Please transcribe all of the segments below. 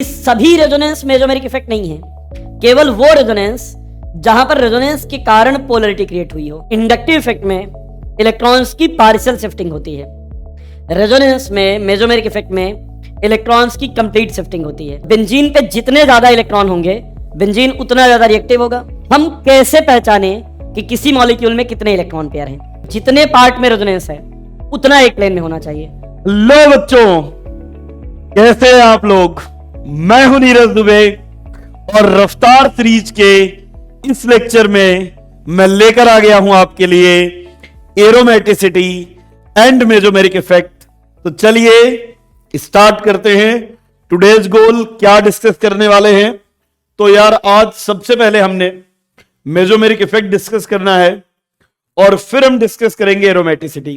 सभी resonance mesomeric effect नहीं है, केवल वो रेजोनेंस जहां पर रेजोनेंस के कारण पोलरिटी क्रिएट हुई हो। इंडक्टिव इफेक्ट में इलेक्ट्रॉन्स की पार्शियल शिफ्टिंग होती है, रेजोनेंस में मेसोमेरिक इफेक्ट में इलेक्ट्रॉन्स की कंप्लीट शिफ्टिंग होती है। बेंजीन पे जितने ज्यादा इलेक्ट्रॉन होंगे बेंजीन उतना ज्यादा रिएक्टिव होगा। हम कैसे पहचाने कि किसी मॉलिक्यूल में कितने इलेक्ट्रॉन पेयर हैं? जितने पार्ट में रेजोनेंस है उतना एक प्लेन में होना चाहिए। लो बच्चों, कैसे हैं आप लोग? मैं हूं नीरज दुबे और रफ्तार सीरीज के इस लेक्चर में मैं लेकर आ गया हूं आपके लिए एरोमेटिसिटी एंड मेसोमेरिक इफेक्ट। तो चलिए स्टार्ट करते हैं। टुडेज गोल क्या डिस्कस करने वाले हैं? तो यार आज सबसे पहले हमने मेसोमेरिक इफेक्ट डिस्कस करना है और फिर हम डिस्कस करेंगे aromaticity.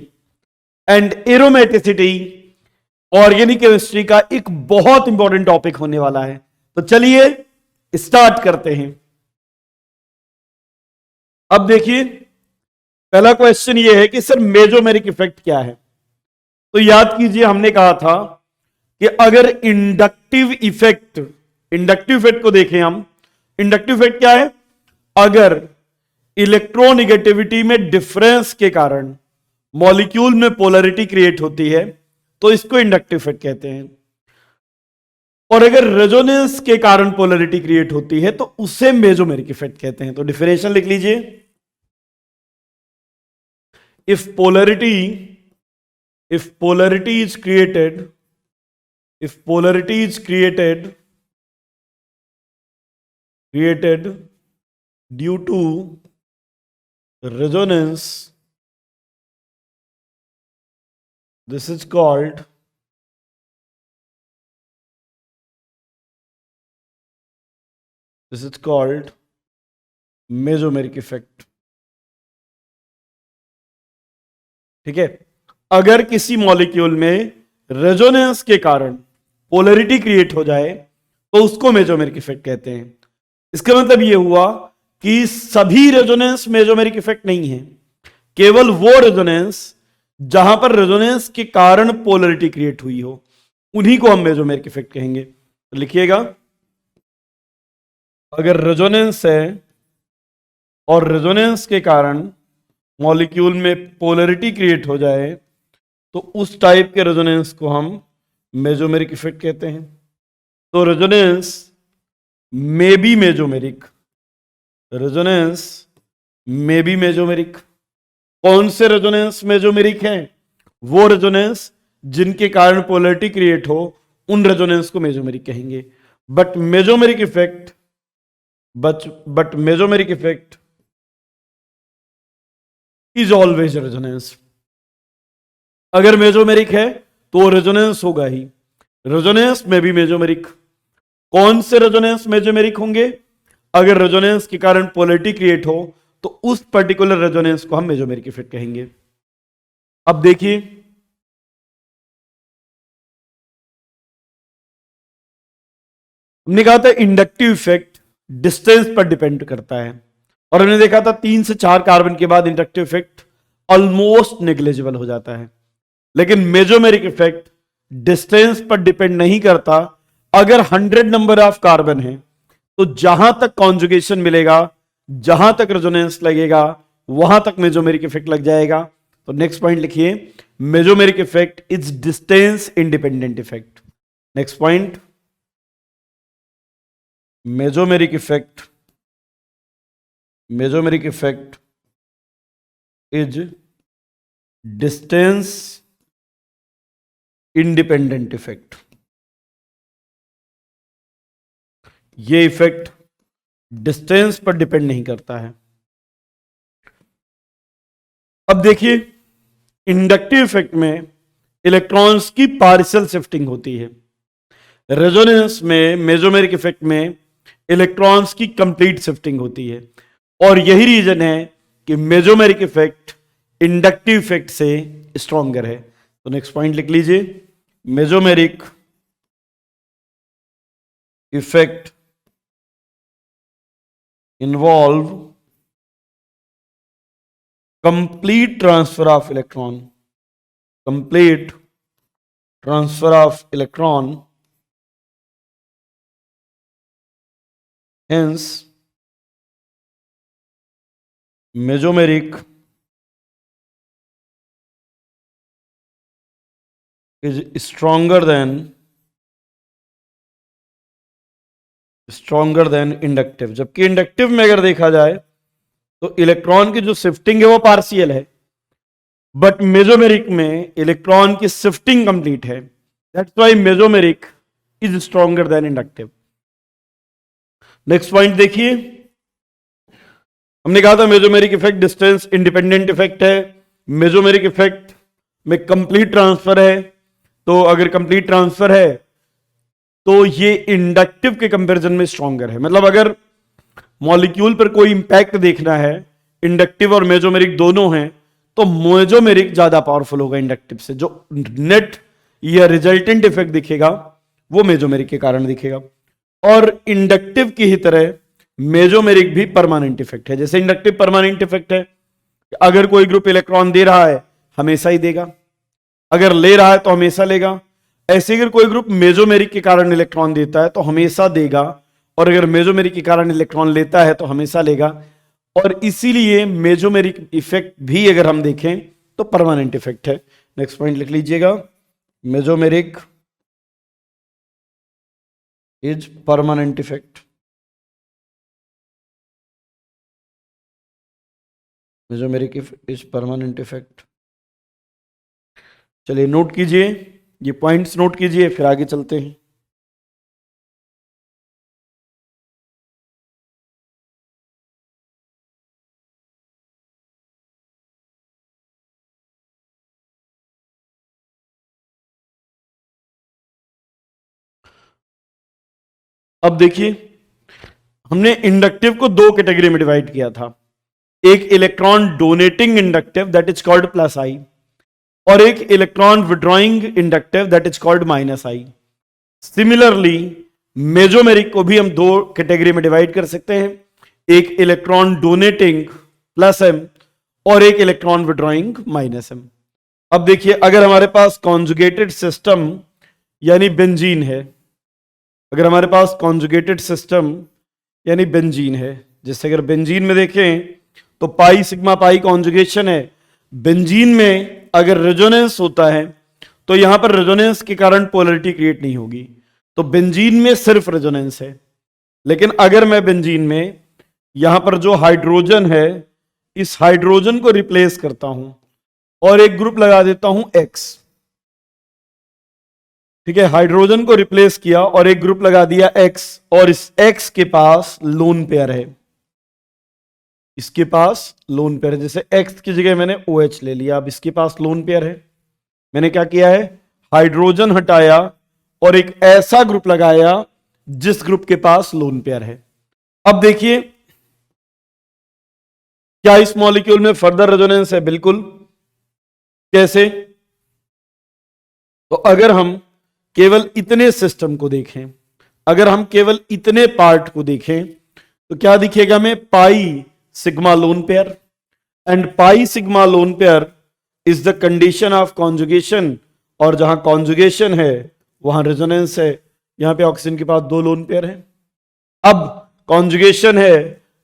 And aromaticity organic chemistry का एक बहुत इंपॉर्टेंट टॉपिक होने वाला है। तो चलिए स्टार्ट करते हैं। अब देखिए, पहला क्वेश्चन ये है कि सर मेसोमेरिक इफेक्ट क्या है? तो याद कीजिए, हमने कहा था कि अगर इंडक्टिव इफेक्ट को देखें हम, इंडक्टिव इफेक्ट क्या है? अगर इलेक्ट्रोनिगेटिविटी में डिफरेंस के कारण मॉलिक्यूल में पोलरिटी क्रिएट होती है तो इसको इंडक्टिव इफेक्ट कहते हैं। और अगर रेजोनेंस के कारण पोलरिटी क्रिएट होती है तो उसे मेसोमेरिक इफेक्ट कहते हैं। तो डिफरेंशियल लिख लीजिए। If polarity is created due to resonance, this is called mesomeric effect. ठीक है, अगर किसी मॉलिक्यूल में रेजोनेंस के कारण पोलरिटी क्रिएट हो जाए तो उसको मेसोमेरिक इफेक्ट कहते हैं। इसका मतलब यह हुआ कि सभी रेजोनेंस मेसोमेरिक इफेक्ट नहीं है, केवल वो रेजोनेंस जहां पर रेजोनेंस के कारण पोलरिटी क्रिएट हुई हो उन्हीं को हम मेसोमेरिक इफेक्ट कहेंगे। तो लिखिएगा, अगर रेजोनेंस है और रेजोनेंस के कारण मॉलिक्यूल में पोलरिटी क्रिएट हो जाए तो उस टाइप के रेजोनेंस को हम मेसोमेरिक इफेक्ट कहते हैं। तो रेजोनेंस में बी मेसोमेरिक, कौन से रेजोनेंस मेसोमेरिक हैं? वो रेजोनेंस जिनके कारण पोलरिटी क्रिएट हो उन रेजोनेंस को मेसोमेरिक कहेंगे। But mesomeric effect is always resonance. अगर मेसोमेरिक है तो रेजोनेंस होगा ही। रेजोनेंस में भी मेसोमेरिक। कौन से रेजोनेंस मेसोमेरिक होंगे? अगर रेजोनेंस के कारण पोलरिटी क्रिएट हो तो उस पर्टिकुलर रेजोनेंस को हम मेसोमेरिक इफेक्ट कहेंगे। अब देखिए, हमने कहा था इंडक्टिव इफेक्ट डिस्टेंस पर डिपेंड करता है और हमने देखा था 3 से 4 कार्बन के बाद इंडक्टिव इफेक्ट ऑलमोस्ट नेग्लिजिबल हो जाता है। लेकिन मेसोमेरिक इफेक्ट डिस्टेंस पर डिपेंड नहीं करता। अगर 100 नंबर ऑफ कार्बन है तो जहां तक कॉन्जुगेशन मिलेगा, जहां तक रेजोनेंस लगेगा, वहां तक मेसोमेरिक इफेक्ट लग जाएगा। तो नेक्स्ट पॉइंट लिखिए, mesomeric effect is distance independent effect. Next point, mesomeric effect is distance independent effect. ये इफेक्ट डिस्टेंस पर डिपेंड नहीं करता है। अब देखिए, इंडक्टिव इफेक्ट में इलेक्ट्रॉन्स की पार्शियल शिफ्टिंग होती है। रेजोनेंस में मेसोमेरिक इफेक्ट में इलेक्ट्रॉन्स की कंप्लीट शिफ्टिंग होती है और यही रीजन है कि मेसोमेरिक इफेक्ट इंडक्टिव इफेक्ट से स्ट्रॉन्गर है। तो नेक्स्ट पॉइंट लिख लीजिए, mesomeric effect involve complete transfer of electron Hence, mesomeric is stronger than inductive. जबकि इंडक्टिव में अगर देखा जाए तो इलेक्ट्रॉन की जो शिफ्टिंग है वो पार्शियल है, बट मेसोमेरिक में इलेक्ट्रॉन की शिफ्टिंग कंप्लीट है। That's why mesomeric is stronger than inductive. Next point देखिए, हमने कहा था mesomeric effect distance independent effect है। मेसोमेरिक इफेक्ट में कंप्लीट ट्रांसफर है, तो अगर कंप्लीट ट्रांसफर है तो ये इंडक्टिव के कंपैरिजन में स्ट्रॉन्गर है। मतलब अगर मॉलिक्यूल पर कोई इंपैक्ट देखना है, इंडक्टिव और मेसोमेरिक दोनों हैं, तो मेसोमेरिक ज्यादा पावरफुल होगा इंडक्टिव से। जो नेट या रिजल्टेंट इफेक्ट दिखेगा वो मेसोमेरिक के कारण दिखेगा। और इंडक्टिव की ही तरह मेसोमेरिक भी परमानेंट इफेक्ट है। जैसे इंडक्टिव परमानेंट इफेक्ट है, अगर कोई ग्रुप इलेक्ट्रॉन दे रहा है हमेशा ही देगा, अगर ले रहा है तो हमेशा लेगा। ऐसे अगर कोई ग्रुप मेसोमेरिक के कारण इलेक्ट्रॉन देता है तो हमेशा देगा, और अगर मेसोमेरिक के कारण इलेक्ट्रॉन लेता है तो हमेशा लेगा। और इसीलिए मेसोमेरिक इफेक्ट भी अगर हम देखें तो परमानेंट इफेक्ट है। नेक्स्ट पॉइंट लिख लीजिएगा, mesomeric is permanent effect. Mesomeric is permanent effect. चलिए नोट कीजिए, ये पॉइंट्स नोट कीजिए, फिर आगे चलते हैं। अब देखिए, हमने इंडक्टिव को दो कैटेगरी में डिवाइड किया था। एक electron donating inductive that is called plus I, और एक electron withdrawing inductive that is called minus I. Similarly mesomeric को भी हम दो कैटेगरी में डिवाइड कर सकते हैं, एक इलेक्ट्रॉन डोनेटिंग प्लस एम और एक इलेक्ट्रॉन विड्रॉइंग माइनस एम। अब देखिए, अगर हमारे पास कॉन्जुगेटेड सिस्टम यानी बेंजीन है, अगर हमारे पास कॉन्जुगेटेड सिस्टम यानी बेंजीन है, जैसे अगर बेंजीन में देखें तो पाई सिग्मा पाई कॉन्जुगेशन है। बेंजीन में अगर रेजोनेंस होता है तो यहां पर रेजोनेंस के कारण पोलरिटी क्रिएट नहीं होगी, तो बेंजीन में सिर्फ रेजोनेंस है। लेकिन अगर मैं बेंजीन में यहां पर जो हाइड्रोजन है, इस हाइड्रोजन को रिप्लेस करता हूं और एक ग्रुप लगा देता हूं एक्स, ठीक है, हाइड्रोजन को रिप्लेस किया और एक ग्रुप लगा दिया एक्स, और इस एक्स के पास लोन पेयर है, इसके पास लोन पेयर है। जैसे एक्स की जगह मैंने OH ले लिया, अब इसके पास लोन पेयर है। मैंने क्या किया है, हाइड्रोजन हटाया और एक ऐसा ग्रुप लगाया जिस ग्रुप के पास लोन पेयर है। अब देखिए, क्या इस मॉलिक्यूल में फर्दर रेजोनेंस है? बिल्कुल। कैसे? तो अगर हम केवल इतने सिस्टम को देखें, अगर हम केवल इतने पार्ट को देखें तो क्या दिखेगा हमें, पाई sigma lone pair, and pi sigma lone pair is the condition of conjugation, और जहां कॉन्जुगेशन है वहां रेजोनेंस है। यहां पे ऑक्सीजन के पास दो लोन पेयर है। अब कॉन्जुगेशन है,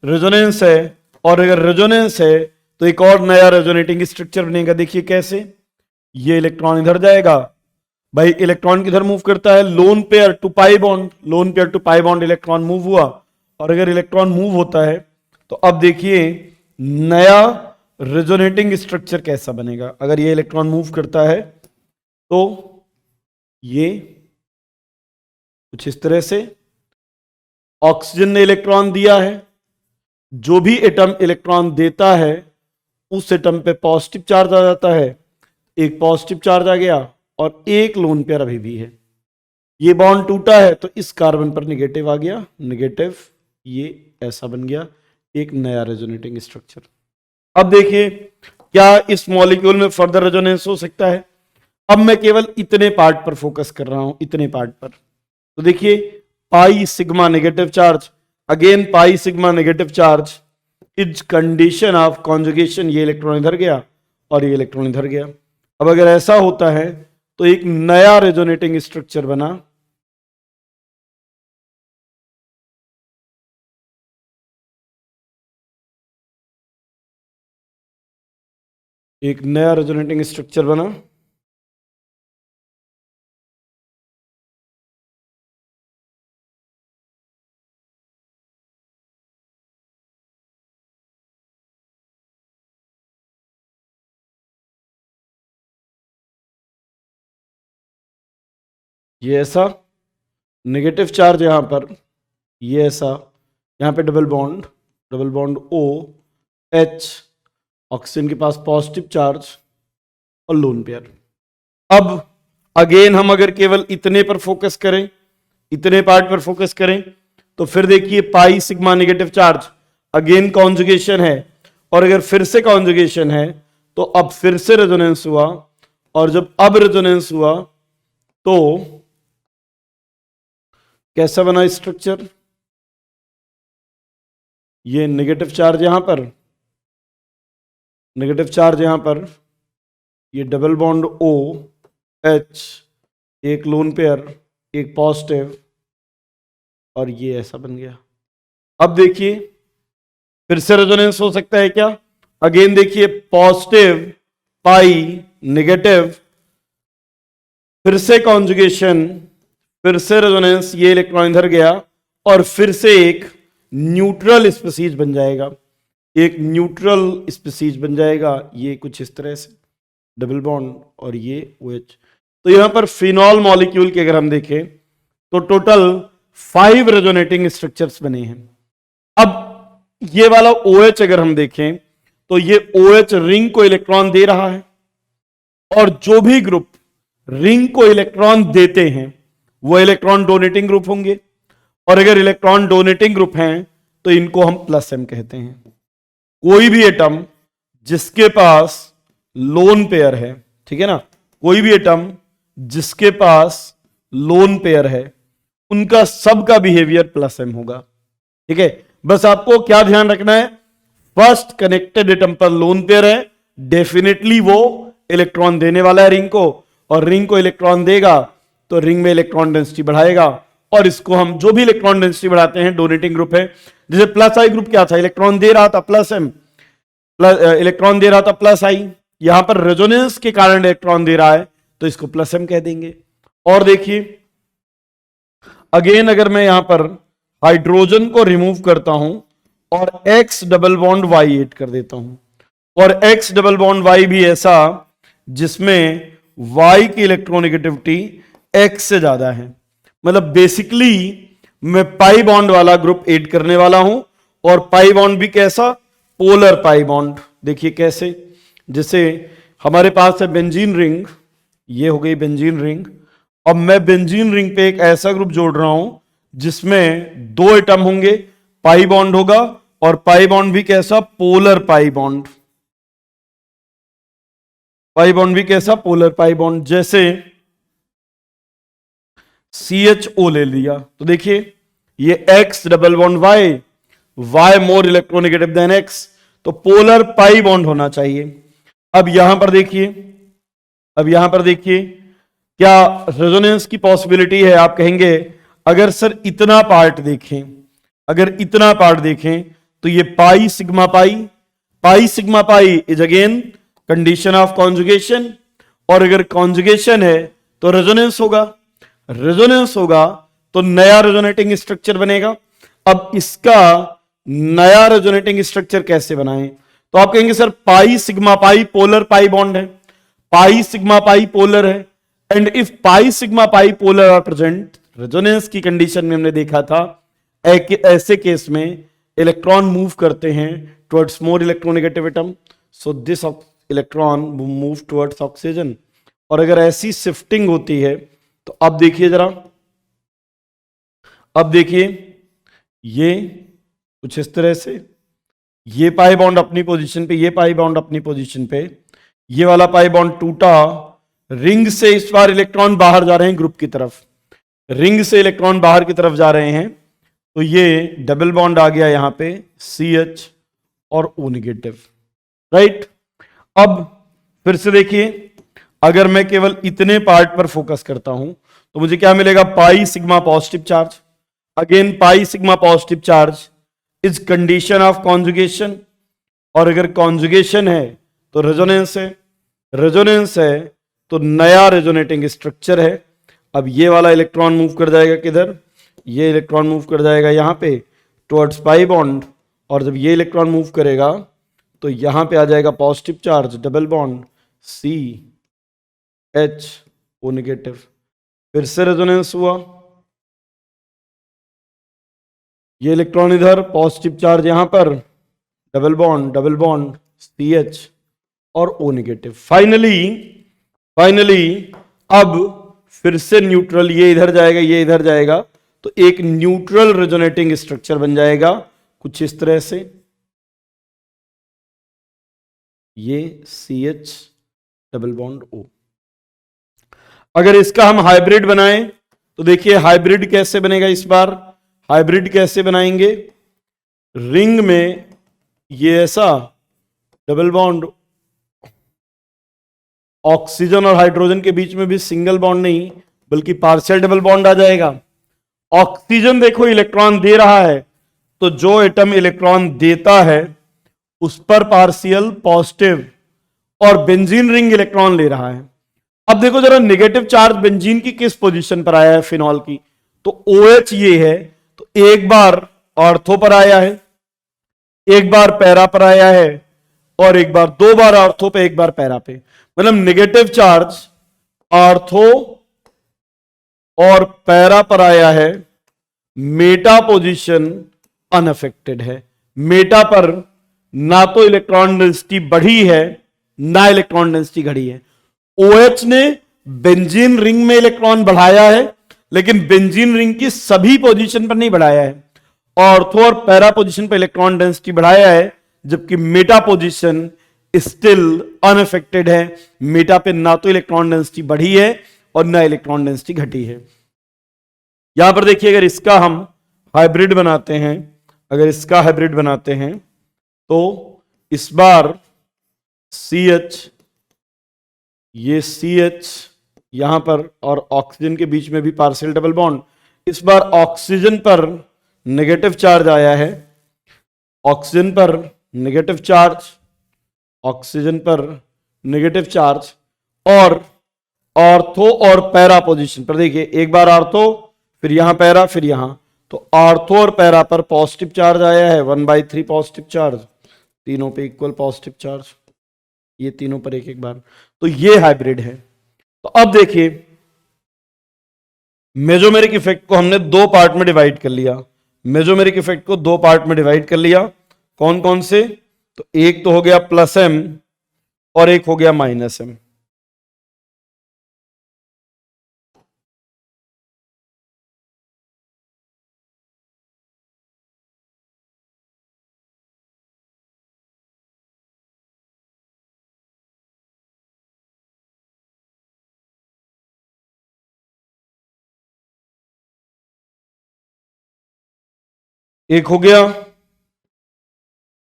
रेजोनेंस है, और अगर रेजोनेंस है तो एक और नया रेजोनेटिंग स्ट्रक्चर बनेगा। देखिए कैसे, ये इलेक्ट्रॉन इधर जाएगा, भाई इलेक्ट्रॉन किधर मूव करता है, lone pair to pi bond, lone pair to pi bond electron move हुआ। और अगर इलेक्ट्रॉन मूव होता है तो अब देखिए नया रेजोनेटिंग स्ट्रक्चर कैसा बनेगा। अगर ये इलेक्ट्रॉन मूव करता है तो ये कुछ इस तरह से, ऑक्सीजन ने इलेक्ट्रॉन दिया है, जो भी एटम इलेक्ट्रॉन देता है उस एटम पे पॉजिटिव चार्ज आ जाता है, एक पॉजिटिव चार्ज आ गया और एक लोन पेयर अभी भी है। ये बॉन्ड टूटा है तो इस कार्बन पर नेगेटिव आ गया, नेगेटिव, ये ऐसा बन गया एक नया रेजोनेटिंग स्ट्रक्चर। अब देखिए, क्या इस मॉलिक्यूल में फर्दर रेजोनेंस हो सकता है? अब मैं केवल इतने पार्ट पर फोकस कर रहा हूं, इतने पार्ट पर। तो देखिए, pi sigma negative charge, again pi sigma negative charge is condition of conjugation. ये इलेक्ट्रॉन इधर गया और ये इलेक्ट्रॉन इधर गया। अब अगर ऐसा होता है तो एक नया रेजोनेटिंग स्ट्रक्चर बना, एक नया रेजोनेटिंग स्ट्रक्चर बना, ये ऐसा नेगेटिव चार्ज यहां पर, ये ऐसा, यहां पे double bond O H, oxygen के पास पॉजिटिव चार्ज और लोन पेयर। अब अगेन हम अगर केवल इतने पर फोकस करें, इतने पार्ट पर फोकस करें, तो फिर देखिए pi sigma negative charge, again conjugation है, और अगर फिर से कॉन्जुगेशन है तो अब फिर से रेजोनेंस हुआ, और जब अब रेजोनेंस हुआ तो कैसा बना स्ट्रक्चर, ये नेगेटिव चार्ज यहां पर, नेगेटिव चार्ज यहां पर, ये डबल बॉन्ड ओ एच, एक लोन पेयर, एक पॉजिटिव, और ये ऐसा बन गया। अब देखिए फिर से रेजोनेंस हो सकता है क्या, अगेन देखिए पॉजिटिव पाई नेगेटिव, फिर से कॉन्जुगेशन, फिर से रेजोनेंस, ये इलेक्ट्रॉन इधर गया और फिर से एक न्यूट्रल स्पीसीज बन जाएगा, एक न्यूट्रल स्पीसीज बन जाएगा, ये कुछ इस तरह से डबल बॉन्ड और ये OH। तो यहां पर फिनॉल मॉलिक्यूल के अगर हम देखें तो टोटल 5 रेजोनेटिंग स्ट्रक्चर्स बने हैं। अब ये वाला OH अगर हम देखें तो ये OH रिंग को इलेक्ट्रॉन दे रहा है, और जो भी ग्रुप रिंग को इलेक्ट्रॉन देते हैं वो इलेक्ट्रॉन डोनेटिंग ग्रुप होंगे, और अगर इलेक्ट्रॉन डोनेटिंग ग्रुप हैं तो इनको हम +M कहते हैं। कोई भी एटम जिसके पास लोन पेयर है, ठीक है ना, कोई भी एटम जिसके पास लोन पेयर है उनका सबका बिहेवियर +M होगा, ठीक है। बस आपको क्या ध्यान रखना है, फर्स्ट कनेक्टेड एटम पर लोन पेयर है, डेफिनेटली वो इलेक्ट्रॉन देने वाला है रिंग को, और रिंग को इलेक्ट्रॉन देगा तो रिंग में इलेक्ट्रॉन डेंसिटी बढ़ाएगा, और इसको हम जो भी इलेक्ट्रॉन डेंसिटी बढ़ाते हैं डोनेटिंग ग्रुप है। जैसे +I ग्रुप क्या था, इलेक्ट्रॉन दे रहा था +M, इलेक्ट्रॉन दे रहा था +I, यहां पर रेजोनेंस के कारण इलेक्ट्रॉन दे रहा है तो इसको +M कह देंगे। और देखिए अगेन अगर मैं यहां पर हाइड्रोजन को रिमूव करता हूं और X double bond Y add कर देता हूं, और X डबल बॉन्ड Y भी ऐसा जिसमें Y की इलेक्ट्रोनेगेटिविटी X से ज्यादा है, मतलब बेसिकली मैं पाई बॉन्ड वाला ग्रुप ऐड करने वाला हूं, और पाई बॉन्ड भी कैसा, पोलर पाई बॉन्ड। देखिए कैसे, जैसे हमारे पास है बेंजीन रिंग, ये हो गई बेंजीन रिंग, अब मैं बेंजीन रिंग पे एक ऐसा ग्रुप जोड़ रहा हूं जिसमें 2 एटम होंगे, पाई बॉन्ड होगा, और पाई बॉन्ड भी कैसा, polar pi bond, pi bond भी कैसा, पोलर पाई बॉन्ड। जैसे CHO ले लिया तो देखिए ये X double bond Y more electronegative than X, तो पोलर पाई बॉन्ड होना चाहिए। अब यहां पर देखिए, अब यहां पर देखिए क्या रेजोनेंस की पॉसिबिलिटी है, आप कहेंगे अगर सर इतना पार्ट देखें, अगर इतना पार्ट देखें तो ये पाई sigma pi is again condition of conjugation, और अगर कॉन्जुगेशन है तो रेजोनेंस होगा, रेजोनेंस होगा तो नया रेजोनेटिंग स्ट्रक्चर बनेगा। अब इसका नया रेजोनेटिंग स्ट्रक्चर कैसे बनाएं, तो आप कहेंगे sir pi sigma pi polar pi bond है, पाई सिग्मा पाई पोलर है, and if pi sigma pi polar are present, resonance की कंडीशन में हमने देखा था ऐसे केस में इलेक्ट्रॉन मूव करते हैं towards more electronegative atom, so this electron move towards oxygen. और अगर ऐसी शिफ्टिंग होती है तो अब देखिए जरा, अब देखिए ये कुछ इस तरह से, ये पाई बॉन्ड अपनी पोजीशन पे, ये पाई बॉन्ड अपनी पोजीशन पे, ये वाला पाई बॉन्ड टूटा, रिंग से इस बार इलेक्ट्रॉन बाहर जा रहे हैं ग्रुप की तरफ, रिंग से इलेक्ट्रॉन बाहर की तरफ जा रहे हैं, तो ये डबल बॉन्ड आ गया यहां पे CH और O नेगेटिव, राइट। अब फिर से देखिए अगर मैं केवल इतने पार्ट पर फोकस करता हूं तो मुझे क्या मिलेगा, पाई sigma positive charge, again pi sigma positive charge is condition of conjugation, और अगर कॉन्जुगेशन है तो रेजोनेंस है, रेजोनेंस है तो नया रेजोनेटिंग स्ट्रक्चर है। अब ये वाला इलेक्ट्रॉन मूव कर जाएगा किधर, ये इलेक्ट्रॉन मूव कर जाएगा यहां पे टुवर्ड्स पाई बॉन्ड, और जब ये इलेक्ट्रॉन मूव करेगा तो यहां पे आ जाएगा positive charge, double bond C H O negative, फिर से रेजोनेंस हुआ, ये इलेक्ट्रॉन इधर, पॉजिटिव चार्ज यहां पर, डबल बॉन्ड सी एच और ओ नेगेटिव। फाइनली अब फिर से न्यूट्रल, ये इधर जाएगा ये इधर जाएगा, तो एक न्यूट्रल रेजोनेटिंग स्ट्रक्चर बन जाएगा कुछ इस तरह से, ये C H double bond O. अगर इसका हम हाइब्रिड बनाएं तो देखिए हाइब्रिड कैसे बनेगा, इस बार हाइब्रिड कैसे बनाएंगे, रिंग में ये ऐसा डबल बॉन्ड, ऑक्सीजन और हाइड्रोजन के बीच में भी सिंगल बॉन्ड नहीं बल्कि पार्शियल डबल बॉन्ड आ जाएगा। ऑक्सीजन देखो इलेक्ट्रॉन दे रहा है, तो जो एटम इलेक्ट्रॉन देता है उस पर पार्शियल पॉजिटिव, और बेंजीन रिंग इलेक्ट्रॉन ले रहा है। अब देखो जरा नेगेटिव चार्ज बेंजीन की किस पोजीशन पर आया है, फिनॉल की, तो OH ये है, तो एक बार ऑर्थो पर आया है, एक बार पैरा पर आया है, और एक बार, दो बार ऑर्थो पे एक बार पैरा पे, मतलब नेगेटिव चार्ज ऑर्थो और पैरा पर आया है, मेटा पोजीशन अनअफेक्टेड है। मेटा पर ना तो इलेक्ट्रॉन डेंसिटी बढ़ी है ना इलेक्ट्रॉन डेंसिटी घटी है। OH ने बेंजीन रिंग में इलेक्ट्रॉन बढ़ाया है, लेकिन बेंजीन रिंग की सभी पोजीशन पर नहीं बढ़ाया है, ऑर्थो और पैरा पोजीशन पर इलेक्ट्रॉन डेंसिटी बढ़ाया है, जबकि मेटा पोजीशन स्टिल अनअफेक्टेड है। मेटा पे ना तो इलेक्ट्रॉन डेंसिटी बढ़ी है और ना इलेक्ट्रॉन डेंसिटी घटी है। यहां पर देखिए अगर इसका हम हाइब्रिड बनाते हैं, अगर इसका हाइब्रिड बनाते हैं तो इस बार CH, ये CH यहां पर, और ऑक्सीजन के बीच में भी पार्शियल डबल बॉन्ड, इस बार ऑक्सीजन पर नेगेटिव चार्ज आया है, ऑक्सीजन पर नेगेटिव चार्ज, ऑक्सीजन पर नेगेटिव चार्ज, और ऑर्थो और पैरा पोजीशन पर देखिए एक बार ऑर्थो, फिर यहां पैरा, फिर यहां, तो ऑर्थो और पैरा पर पॉजिटिव चार्ज आया है, 1/3 पॉजिटिव चार्ज, तीनों पे इक्वल पॉजिटिव चार्ज, ये तीनों पर एक एक बार, तो ये हाइब्रिड है। तो अब देखिए मेसोमेरिक इफेक्ट को हमने दो पार्ट में डिवाइड कर लिया, मेसोमेरिक इफेक्ट को दो पार्ट में डिवाइड कर लिया, कौन कौन से, तो एक तो हो गया +m और एक हो गया -m। एक हो गया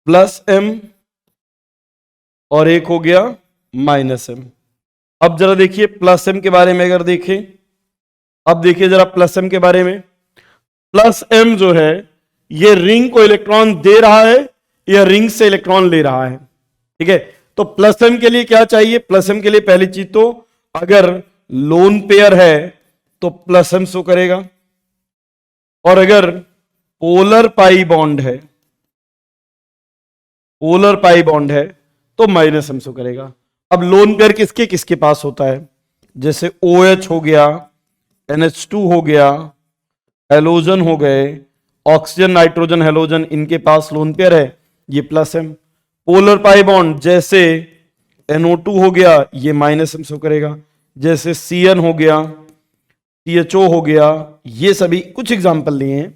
+m और एक हो गया -m। अब जरा देखिए +m के बारे में, अगर देखें, अब देखिए जरा +m के बारे में, +m जो है ये रिंग को इलेक्ट्रॉन दे रहा है या रिंग से इलेक्ट्रॉन ले रहा है, ठीक है। तो +m के लिए क्या चाहिए, +m के लिए पहली चीज तो अगर लोन पेयर है तो +m शो करेगा, और अगर पोलर पाई बॉन्ड है, पोलर पाई बॉन्ड है तो -m शो करेगा। अब लोन पेयर किसके किसके पास होता है, जैसे OH हो गया, NH2 हो गया, हेलोजन हो गए, ऑक्सीजन नाइट्रोजन हेलोजन, इनके पास लोन पेयर है, ये +m। पोलर पाई बॉन्ड जैसे NO2 हो गया, ये -m शो करेगा, जैसे CN हो गया, CHO हो गया, ये सभी कुछ एग्जांपल लिए हैं,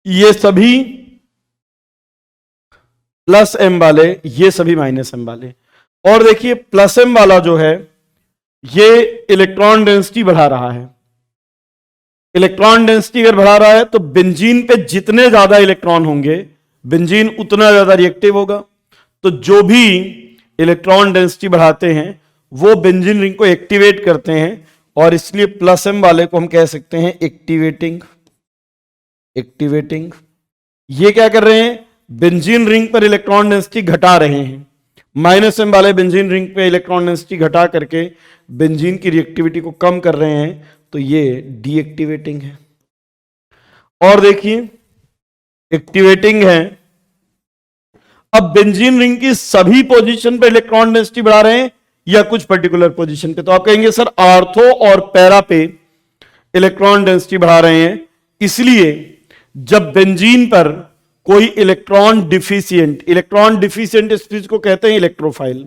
ये सभी +m वाले, ये सभी -m वाले। और देखिए +m वाला जो है ये इलेक्ट्रॉन डेंसिटी बढ़ा रहा है, इलेक्ट्रॉन डेंसिटी अगर बढ़ा रहा है तो बेंजीन पे जितने ज्यादा इलेक्ट्रॉन होंगे बेंजीन उतना ज्यादा रिएक्टिव होगा, तो जो भी इलेक्ट्रॉन डेंसिटी बढ़ाते हैं वो बेंजीन रिंग को एक्टिवेट करते हैं, और इसलिए +m वाले को हम कह सकते हैं एक्टिवेटिंग। एक्टिवेटिंग ये क्या कर रहे हैं, बेंजीन रिंग पर इलेक्ट्रॉन डेंसिटी घटा रहे हैं, माइनस एम वाले बेंजीन रिंग पे इलेक्ट्रॉन डेंसिटी घटा करके बेंजीन की रिएक्टिविटी को कम कर रहे हैं, तो ये डीएक्टिवेटिंग है। और देखिए एक्टिवेटिंग है। अब बेंजीन रिंग की सभी पोजीशन पे इलेक्ट्रॉन डेंसिटी बढ़ा रहे हैं या कुछ पर्टिकुलर पोजीशन पे, तो आप कहेंगे सर आर्थो और पैरा पे इलेक्ट्रॉन डेंसिटी बढ़ा रहे हैं। इसलिए जब बेंजीन पर कोई इलेक्ट्रॉन डिफिशिएंट स्पीसीज को कहते हैं इलेक्ट्रोफाइल,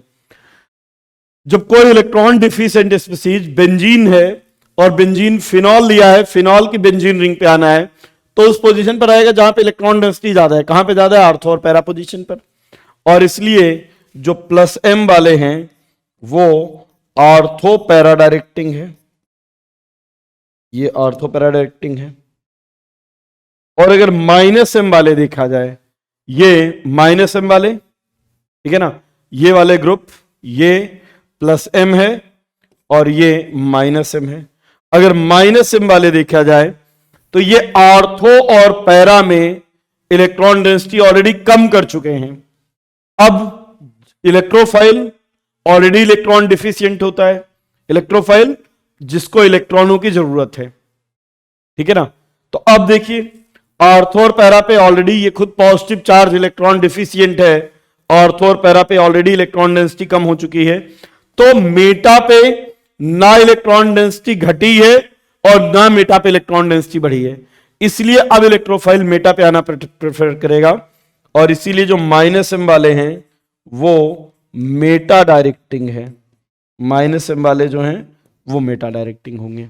जब कोई इलेक्ट्रॉन डिफिशिएंट स्पीसीज बेंजीन है और बेंजीन फिनॉल लिया है, फिनॉल की बेंजीन रिंग पे आना है, तो उस पोजीशन पर आएगा जहां पे इलेक्ट्रॉन डेंसिटी ज्यादा है। कहां पे ज्यादा है? आर्थो और पैरा पोजीशन पर। और इसलिए जो प्लस एम वाले हैं वो आर्थो पैरा डायरेक्टिंग है, ये आर्थो पैरा डायरेक्टिंग है। और अगर माइनस एम वाले देखा जाए, ये माइनस एम वाले, ठीक है ना, ये वाले ग्रुप, ये प्लस एम है और ये माइनस एम है। अगर माइनस एम वाले देखा जाए तो ये आर्थो और पैरा में इलेक्ट्रॉन डेंसिटी ऑलरेडी कम कर चुके हैं। अब इलेक्ट्रोफाइल ऑलरेडी इलेक्ट्रॉन डिफिशिएंट होता है, इलेक्ट्रोफाइल जिसको इलेक्ट्रॉनों की जरूरत है, ठीक है ना। तो अब देखिए आर्थो और पैरा पे ऑलरेडी ये खुद पॉजिटिव चार्ज इलेक्ट्रॉन डिफिशिएंट है, आर्थो और पैरा पे ऑलरेडी इलेक्ट्रॉन डेंसिटी कम हो चुकी है, तो मेटा पे ना इलेक्ट्रॉन डेंसिटी घटी है और ना मेटा पे इलेक्ट्रॉन डेंसिटी बढ़ी है। इसलिए अब इलेक्ट्रोफाइल मेटा पे आना प्रेफर करेगा और इसीलिए जो माइनस एम वाले हैं वो मेटा डायरेक्टिंग है, माइनस एम वाले जो हैं वो मेटा डायरेक्टिंग होंगे,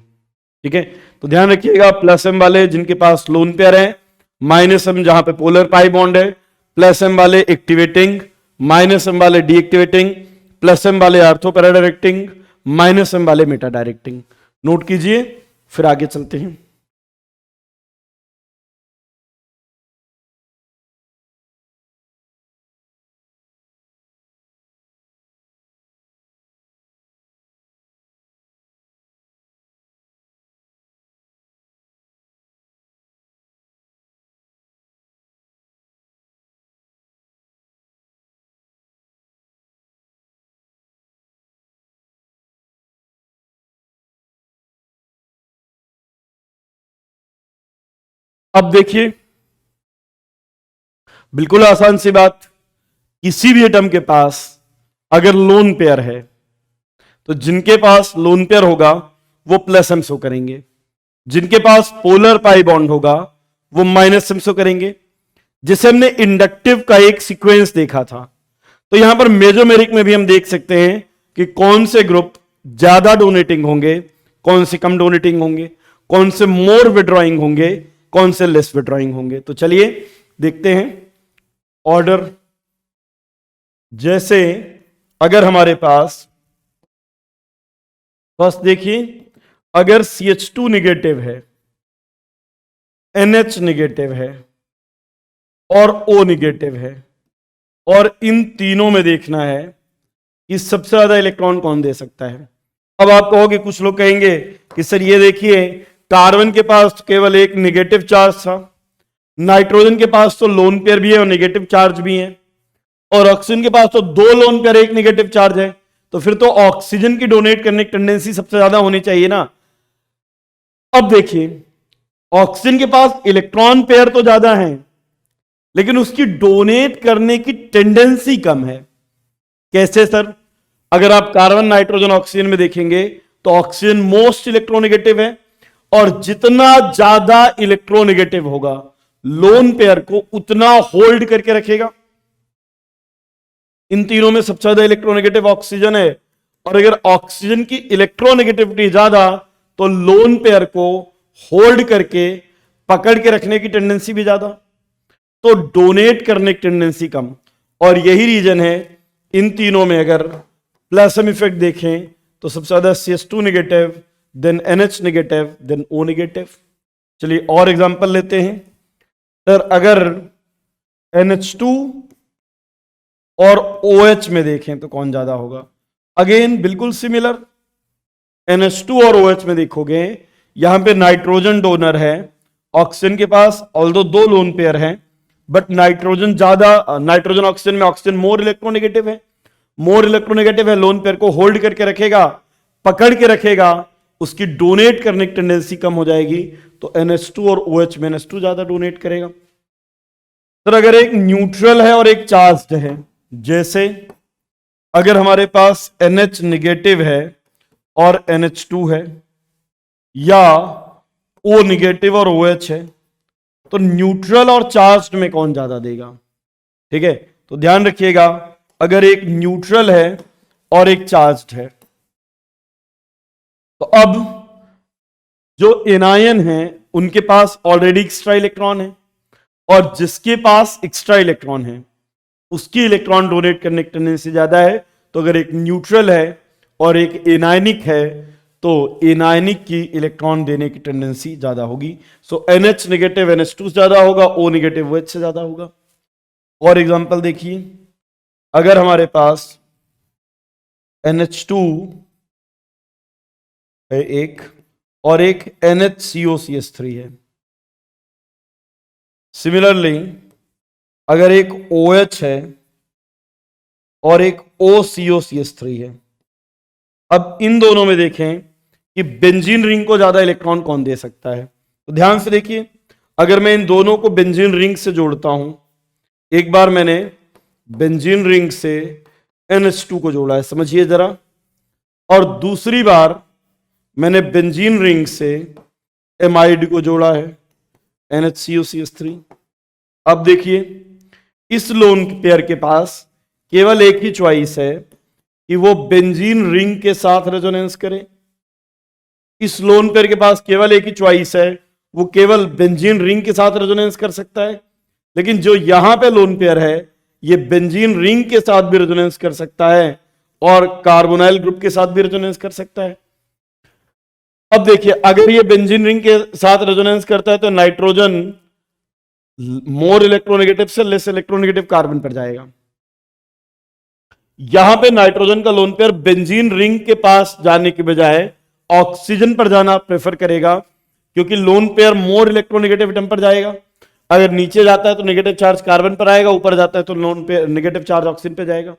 ठीक है। तो ध्यान रखिएगा प्लस एम वाले जिनके पास लोन पेयर है, माइनस एम जहां पे पोलर पाई बॉन्ड है, प्लस एम वाले एक्टिवेटिंग, माइनस एम वाले डीएक्टिवेटिंग, प्लस एम वाले ortho para directing, minus M वाले मेटा डायरेक्टिंग। नोट कीजिए, फिर आगे चलते हैं। अब देखिए बिल्कुल आसान सी बात, किसी भी एटम के पास अगर लोन पेयर है तो जिनके पास लोन पेयर होगा वो प्लस एम शो करेंगे, जिनके पास पोलर पाई बॉन्ड होगा वो माइनस एम शो करेंगे। जैसे हमने इंडक्टिव का एक सीक्वेंस देखा था, तो यहां पर मेजोमेरिक में भी हम देख सकते हैं कि कौन से ग्रुप ज्यादा डोनेटिंग होंगे, कौन से कम डोनेटिंग होंगे, कौन से मोर विड्रॉइंग होंगे, कौन से लेस विड्रॉइंग होंगे। तो चलिए देखते हैं ऑर्डर। जैसे अगर हमारे पास फर्स्ट देखिए, अगर CH2 निगेटिव है, NH निगेटिव है और O निगेटिव है, और इन तीनों में देखना है कि सबसे ज्यादा इलेक्ट्रॉन कौन दे सकता है। अब आप कहोगे, कुछ लोग कहेंगे कि सर ये देखिए कार्बन के पास केवल एक निगेटिव चार्ज था, नाइट्रोजन के पास तो लोन पेयर भी है और निगेटिव चार्ज भी है, और ऑक्सीजन के पास तो दो लोन पेयर एक निगेटिव चार्ज है, तो फिर तो ऑक्सीजन की डोनेट करने की टेंडेंसी सबसे ज्यादा होनी चाहिए ना। अब देखिए ऑक्सीजन के पास इलेक्ट्रॉन पेयर तो ज्यादा है लेकिन उसकी डोनेट करने की टेंडेंसी कम है। कैसे सर? अगर आप कार्बन नाइट्रोजन ऑक्सीजन में देखेंगे तो ऑक्सीजन मोस्ट इलेक्ट्रोनेगेटिव है, और जितना ज्यादा इलेक्ट्रोनेगेटिव होगा लोन पेयर को उतना होल्ड करके रखेगा। इन तीनों में सबसे ज्यादा इलेक्ट्रोनेगेटिव ऑक्सीजन है, और अगर ऑक्सीजन की इलेक्ट्रोनेगेटिविटी ज्यादा तो लोन पेयर को होल्ड करके पकड़ के रखने की टेंडेंसी भी ज्यादा, तो डोनेट करने की टेंडेंसी कम। और यही रीजन है इन तीनों में अगर प्लस-एम इफेक्ट देखें तो सबसे ज्यादा CH2 negative, then NH negative, then O negative. चलिए और एग्जांपल लेते हैं। सर अगर NH2 और OH में देखें तो कौन ज्यादा होगा? अगेन बिल्कुल सिमिलर, NH2 और OH में देखोगे यहां पे नाइट्रोजन डोनर है, ऑक्सीजन के पास ऑल्दो दो लोन पेयर हैं, बट नाइट्रोजन ऑक्सीजन में ऑक्सीजन मोर इलेक्ट्रोनेगेटिव है, मोर इलेक्ट्रोनेगेटिव है, लोन पेयर को होल्ड करके रखेगा, पकड़ के रखेगा, उसकी डोनेट करने की टेंडेंसी कम हो जाएगी, तो NH2 और OH में NH2 ज्यादा डोनेट करेगा। तो अगर एक न्यूट्रल है और एक चार्ज्ड है, जैसे अगर हमारे पास NH निगेटिव है और NH2 है, या O निगेटिव और OH है, तो न्यूट्रल और चार्ज्ड में कौन ज्यादा देगा? ठीक है, तो ध्यान रखिएगा, अगर एक न्यूट्रल है और एक चार्ज्ड है, तो अब जो एनायन है उनके पास ऑलरेडी एक्स्ट्रा इलेक्ट्रॉन है, और जिसके पास एक्स्ट्रा इलेक्ट्रॉन है उसकी इलेक्ट्रॉन डोनेट करने की टेंडेंसी ज्यादा है। तो अगर एक न्यूट्रल है और एक एनायनिक है, तो एनायनिक की इलेक्ट्रॉन देने की टेंडेंसी ज्यादा होगी। सो NH नेगेटिव NH2 ज्यादा होगा, O नेगेटिव OH से ज्यादा होगा। और एग्जांपल देखिए, अगर हमारे पास NH2 है एक और एक NHCOCH3 है, सिमिलरली अगर एक OH है और एक OCOCH3 है, अब इन दोनों में देखें कि बेंजीन रिंग को ज्यादा इलेक्ट्रॉन कौन दे सकता है। तो ध्यान से देखिए, अगर मैं इन दोनों को बेंजीन रिंग से जोड़ता हूं, एक बार मैंने बेंजीन रिंग से NH2 को जोड़ा है, समझिए जरा, और दूसरी बार मैंने बेंजीन रिंग से एमाइड को जोड़ा है, NHCOCH3। अब देखिए, इस लोन पेयर के पास केवल एक ही चॉइस है कि वो बेंजीन रिंग के साथ रेजोनेंस करे। इस लोन पेयर के पास केवल एक ही चॉइस है, वो केवल बेंजीन रिंग के साथ रेजोनेंस कर सकता है। लेकिन जो यहां पे लोन पेयर है, ये बेंजीन रिंग के साथ भी रेजोनेंस कर सकता है और कार्बोनाइल ग्रुप के साथ भी रेजोनेंस कर सकता है। अब देखिए, अगर ये बेंजीन रिंग के साथ रेजोनेंस करता है तो नाइट्रोजन मोर इलेक्ट्रोनेगेटिव से लेस इलेक्ट्रोनेगेटिव कार्बन पर जाएगा। यहां पे नाइट्रोजन का लोन पेयर बेंजीन रिंग के पास जाने के बजाय ऑक्सीजन पर जाना प्रेफर करेगा, क्योंकि lone pair more electronegative atom पर जाएगा। अगर नीचे जाता है तो नेगेटिव चार्ज कार्बन पर आएगा, ऊपर जाता है तो lone pair negative charge oxygen पर जाएगा।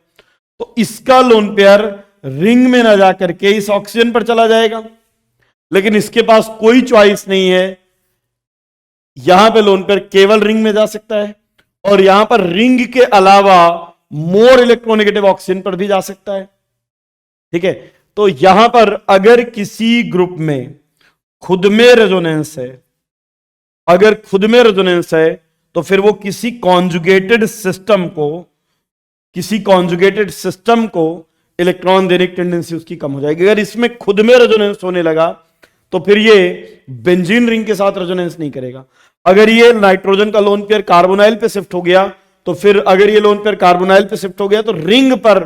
तो इसका लोन पेयर रिंग में ना जाकर के इस ऑक्सीजन पर चला जाएगा, लेकिन इसके पास कोई चॉइस नहीं है। यहां पे लोन पेयर केवल रिंग में जा सकता है, और यहां पर रिंग के अलावा मोर इलेक्ट्रोनेगेटिव ऑक्सीजन पर भी जा सकता है। ठीक है, तो यहां पर अगर किसी ग्रुप में खुद में रेजोनेंस है, अगर खुद में रेजोनेंस है, तो फिर वो किसी कॉन्जुगेटेड सिस्टम को इलेक्ट्रॉन देने की टेंडेंसी उसकी कम हो जाएगी। अगर इसमें खुद में रेजोनेंस होने लगा तो फिर ये बेंजीन रिंग के साथ रेजोनेंस नहीं करेगा। अगर ये नाइट्रोजन का लोन पेयर कार्बोनाइल पे शिफ्ट हो गया, तो फिर अगर ये लोन पेयर कार्बोनाइल पे शिफ्ट हो गया तो रिंग पर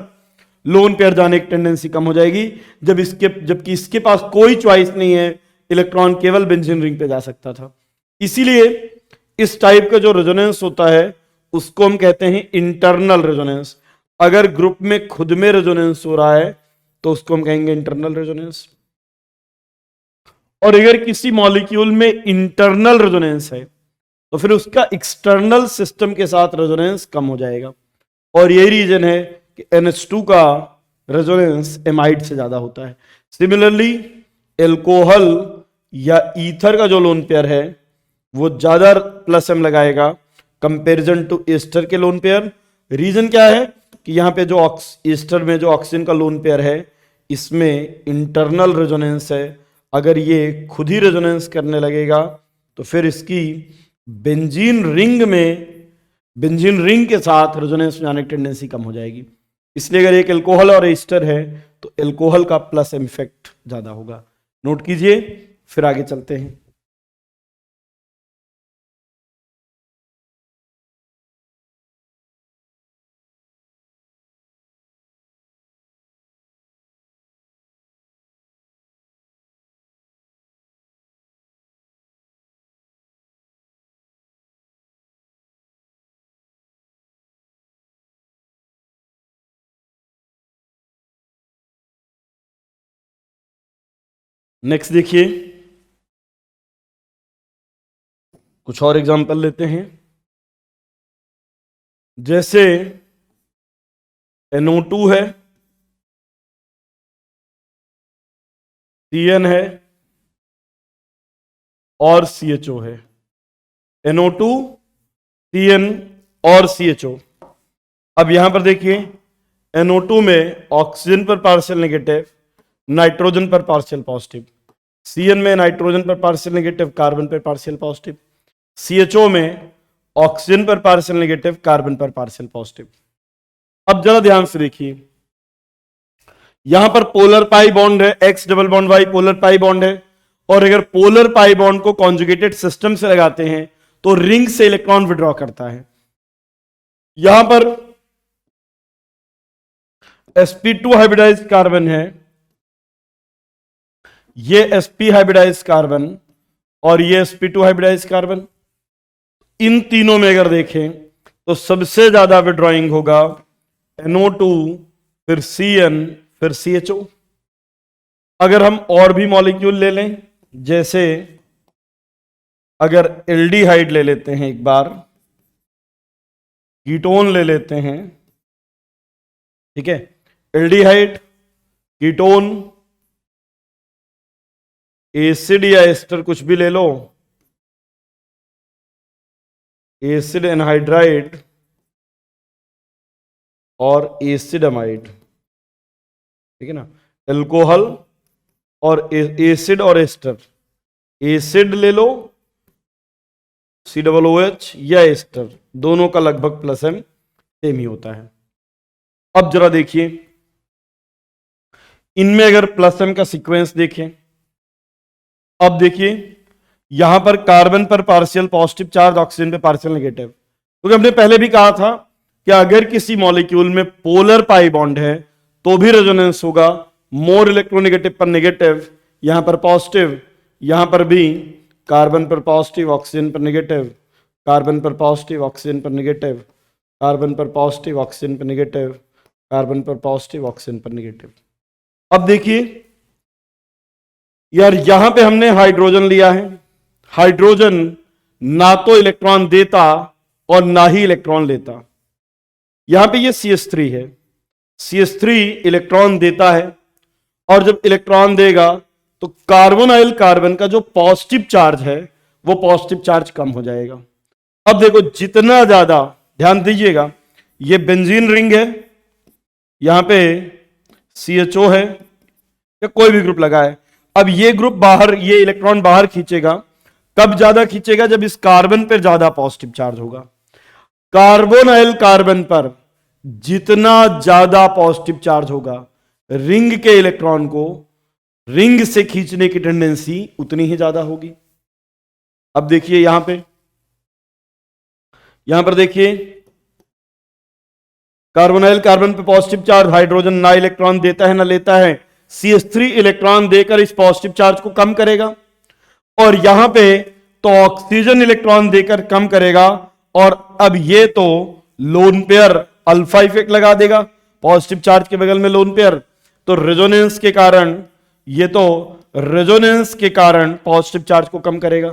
लोन पेयर जाने की टेंडेंसी कम हो जाएगी, जबकि इसके पास कोई चॉइस नहीं है, इलेक्ट्रॉन केवल बेंजीन रिंग पे जा सकता था। इसीलिए इस टाइप का जो रेजोनेंस होता है उसको हम कहते हैं इंटरनल रेजोनेंस। अगर ग्रुप में खुद में रेजोनेंस हो रहा है तो उसको हम कहेंगे इंटरनल रेजोनेंस। और अगर किसी मॉलिक्यूल में इंटरनल रेजोनेंस है तो फिर उसका एक्सटर्नल सिस्टम के साथ रेजोनेंस कम हो जाएगा। और यही रीजन है कि NH2 का रेजोनेंस एमाइड से ज्यादा होता है। सिमिलरली एल्कोहल या ईथर का जो लोन पेयर है वो ज्यादा +M लगाएगा कंपैरिजन टू एस्टर के लोन पेयर। रीजन क्या है कि यहां पे जो एस्टर में जो ऑक्सीजन का लोन पेयर है, इसमें इंटरनल रेजोनेंस है। अगर ये खुद ही रेजोनेंस करने लगेगा तो फिर इसकी बेंजीन रिंग के साथ रेजोनेंस में जाने की टेंडेंसी कम हो जाएगी। इसलिए अगर एक एल्कोहल और एस्टर है तो एल्कोहल का +M इफेक्ट ज्यादा होगा। नोट कीजिए, फिर आगे चलते हैं। नेक्स्ट देखिए, कुछ और एग्जांपल लेते हैं। जैसे NO2 है Cn है और CHO है, NO2 Cn और CHO। अब यहां पर देखिए NO2 में ऑक्सीजन पर पार्शियल नेगेटिव, नाइट्रोजन पर पार्शियल पॉजिटिव, Cn में नाइट्रोजन पर पार्शियल नेगेटिव, कार्बन पर पार्शियल पॉजिटिव, CHO में ऑक्सीजन पर पार्शियल नेगेटिव, कार्बन पर पार्शियल पॉजिटिव। अब जरा ध्यान से देखिए, यहां पर पोलर पाई बॉन्ड है, X double bond Y polar pi bond है, और अगर पोलर पाई बॉन्ड को कॉन्जुगेटेड सिस्टम से लगाते हैं तो रिंग से इलेक्ट्रॉन विड्रॉ करता है। यहां पर sp2 हाइब्रिडाइज्ड कार्बन है, ये sp हाइब्रिडाइज्ड कार्बन और ये sp2 हाइब्रिडाइज्ड कार्बन। इन तीनों में अगर देखें तो सबसे ज्यादा विड्रॉइंग होगा NO2, फिर Cn, फिर CHO। अगर हम और भी मॉलिक्यूल ले लें, जैसे अगर एल्डिहाइड ले लेते हैं, एक बार कीटोन ले लेते हैं, ठीक है, एल्डिहाइड, कीटोन, एसिड या एस्टर कुछ भी ले लो, एसिड एनहाइड्राइड और एसिड अमाइड, ठीक है ना, अल्कोहल और एसिड और एस्टर, एसिड ले लो COOH या एस्टर, दोनों का लगभग प्लस एम सेम ही होता है। अब जरा देखिए, इनमें अगर प्लस एम का सीक्वेंस देखें, अब देखिए यहां पर कार्बन पर पार्शियल पॉजिटिव चार्ज, ऑक्सीजन पे पार्शियल नेगेटिव, क्योंकि हमने पहले भी कहा था कि अगर किसी मॉलिक्यूल में पोलर पाई बॉन्ड है तो भी रेजोनेंस होगा, मोर इलेक्ट्रोनेगेटिव पर नेगेटिव, यहां पर पॉजिटिव, यहां पर भी कार्बन पर पॉजिटिव, ऑक्सीजन पर नेगेटिव, कार्बन पर पॉजिटिव, ऑक्सीजन पर नेगेटिव, कार्बन पर पॉजिटिव, ऑक्सीजन पर नेगेटिव, कार्बन पर पॉजिटिव, ऑक्सीजन पर नेगेटिव। अब देखिए यार, यहां पे हमने हाइड्रोजन लिया है, हाइड्रोजन ना तो इलेक्ट्रॉन देता और ना ही इलेक्ट्रॉन लेता। यहां पे ये CH3 है, CH3 इलेक्ट्रॉन देता है, और जब इलेक्ट्रॉन देगा तो कार्बोनाइल कार्बन का जो पॉजिटिव चार्ज है वो पॉजिटिव चार्ज कम हो जाएगा। अब देखो जितना ज्यादा, ध्यान दीजिएगा, ये बेंजीन रिंग है, यहां पे CHO है या कोई भी ग्रुप लगा है। अब ये ग्रुप बाहर, ये इलेक्ट्रॉन बाहर खींचेगा, कब ज्यादा खींचेगा? जब इस कार्बन पर ज्यादा पॉजिटिव चार्ज होगा। कार्बोनाइल कार्बन पर जितना ज्यादा पॉजिटिव चार्ज होगा, रिंग के इलेक्ट्रॉन को रिंग से खींचने की टेंडेंसी उतनी ही ज्यादा होगी। अब देखिए यहां पर देखिए, कार्बोनाइल कार्बन पे पॉजिटिव चार्ज, हाइड्रोजन ना इलेक्ट्रॉन देता है ना लेता है, CH3 इलेक्ट्रॉन देकर इस पॉजिटिव चार्ज को कम करेगा, और यहां पे तो ऑक्सीजन इलेक्ट्रॉन देकर कम करेगा, और अब ये तो लोन पेयर अल्फा इफेक्ट लगा देगा, पॉजिटिव चार्ज के बगल में लोन पेयर, तो रेजोनेंस के कारण, ये तो रेजोनेंस के कारण पॉजिटिव चार्ज को कम करेगा।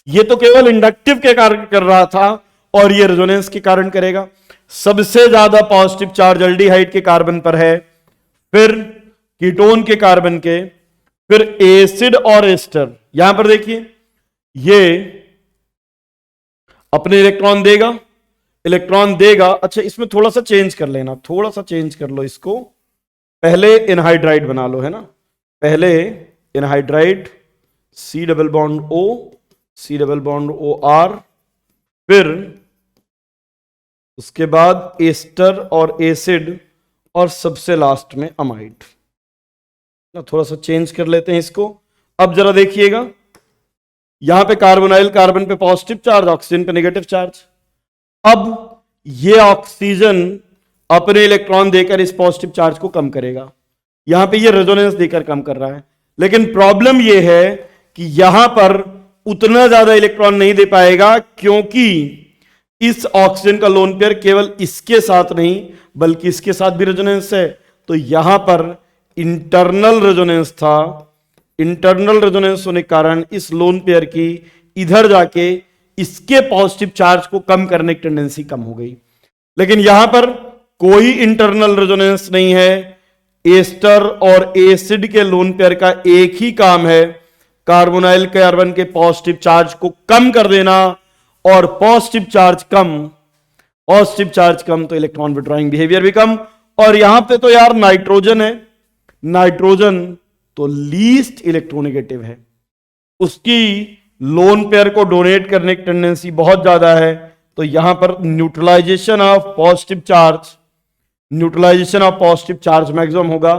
ये तो केवल इंडक्टिव के कारण कर रहा था, और ये रेजोनेंस के कारण करेगा। सबसे ज्यादा पॉजिटिव चार्ज एल्डिहाइड के कार्बन पर है, फिर कीटोन के कार्बन के, फिर एसिड और एस्टर। यहां पर देखिए ये अपने इलेक्ट्रॉन देगा। अच्छा, इसमें थोड़ा सा चेंज कर लेना, थोड़ा सा चेंज कर लो इसको, पहले एनहाइड्राइड बना लो, है ना, पहले anhydride, C double bond O, C double bond OR, फिर उसके बाद एस्टर और एसिड, और सबसे लास्ट में अमाइड। थोड़ा सा चेंज कर लेते हैं इसको। अब जरा देखिएगा, यहां पे कार्बोनाइल कार्बन पे पॉजिटिव चार्ज, ऑक्सीजन पे नेगेटिव चार्ज। अब ये ऑक्सीजन अपने इलेक्ट्रॉन देकर इस पॉजिटिव चार्ज को कम करेगा, यहां पे ये रेजोनेंस देकर कम कर रहा है, लेकिन प्रॉब्लम ये है कि यहां पर उतना ज्यादा इलेक्ट्रॉन नहीं दे पाएगा, क्योंकि इस ऑक्सीजन का लोन पेयर केवल इसके साथ नहीं बल्कि इसके साथ भी रेजोनेंस है, तो यहां पर इंटरनल रेजोनेंस था। इंटरनल रेजोनेंस होने के कारण इस लोन पेयर की इधर जाके इसके पॉजिटिव चार्ज को कम करने की टेंडेंसी कम हो गई, लेकिन यहां पर कोई इंटरनल रेजोनेंस नहीं है, एस्टर और एसिड के लोन पेयर का एक ही काम है, कार्बोनाइल कार्बन के पॉजिटिव चार्ज को कम कर देना, और पॉजिटिव चार्ज कम तो इलेक्ट्रॉन विड्रॉइंग बिहेवियर भी कम। और यहां पे तो यार नाइट्रोजन है, नाइट्रोजन तो लीस्ट इलेक्ट्रोनेगेटिव है, उसकी लोन पेयर को डोनेट करने की टेंडेंसी बहुत ज्यादा है, तो यहां पर neutralization of positive charge maximum होगा।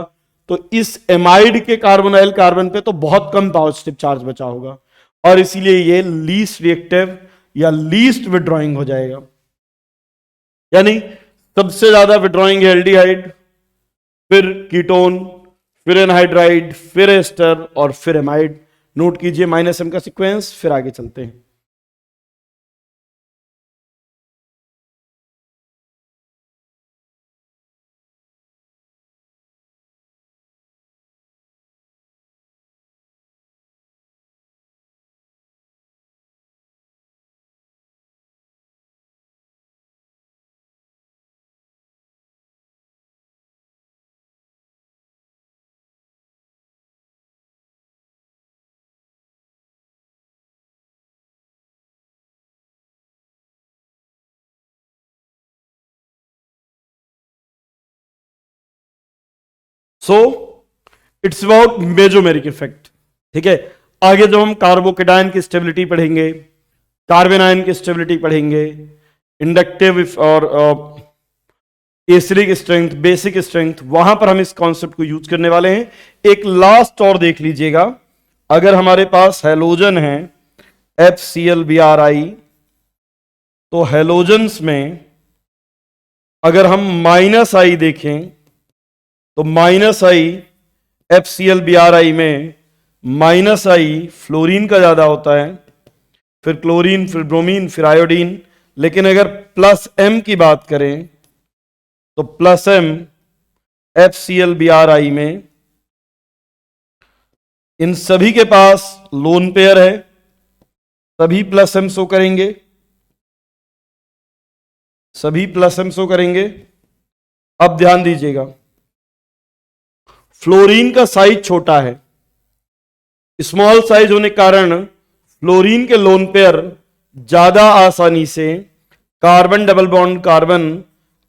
तो इस एमाइड के कार्बोनाइल कार्बन पे तो बहुत कम पॉजिटिव चार्ज बचा होगा, और इसीलिए ये लीस्ट रिएक्टिव या लीस्ट विड्रॉइंग हो जाएगा। यानी सबसे ज्यादा विड्रॉइंग है एल्डिहाइड, फिर कीटोन, फिर एनहाइड्राइड, फिर एस्टर और फिर एमाइड। नोट कीजिए -m का सीक्वेंस, फिर आगे चलते हैं। So it's about mesomeric effect. ठीक है, आगे जब हम कार्बोकेटायन की स्टेबिलिटी पढ़ेंगे, कार्बन आयन की स्टेबिलिटी पढ़ेंगे, इंडक्टिव और एसिडिक स्ट्रेंथ, बेसिक स्ट्रेंथ, वहां पर हम इस कॉन्सेप्ट को यूज करने वाले हैं। एक लास्ट और देख लीजिएगा, अगर हमारे पास हैलोजन है FClBrI, तो हैलोजन्स में अगर हम -I देखें तो -I FClBrI में -I फ्लोरीन का ज्यादा होता है, फिर क्लोरीन, फिर ब्रोमीन, फिर आयोडीन। लेकिन अगर +M की बात करें तो +M FClBrI में इन सभी के पास लोन पेयर है, सभी +M शो करेंगे, सभी +M शो करेंगे। अब ध्यान दीजिएगा, फ्लोरीन का साइज छोटा है, स्मॉल साइज होने के कारण फ्लोरीन के लोन पेयर ज्यादा आसानी से कार्बन डबल बॉन्ड कार्बन,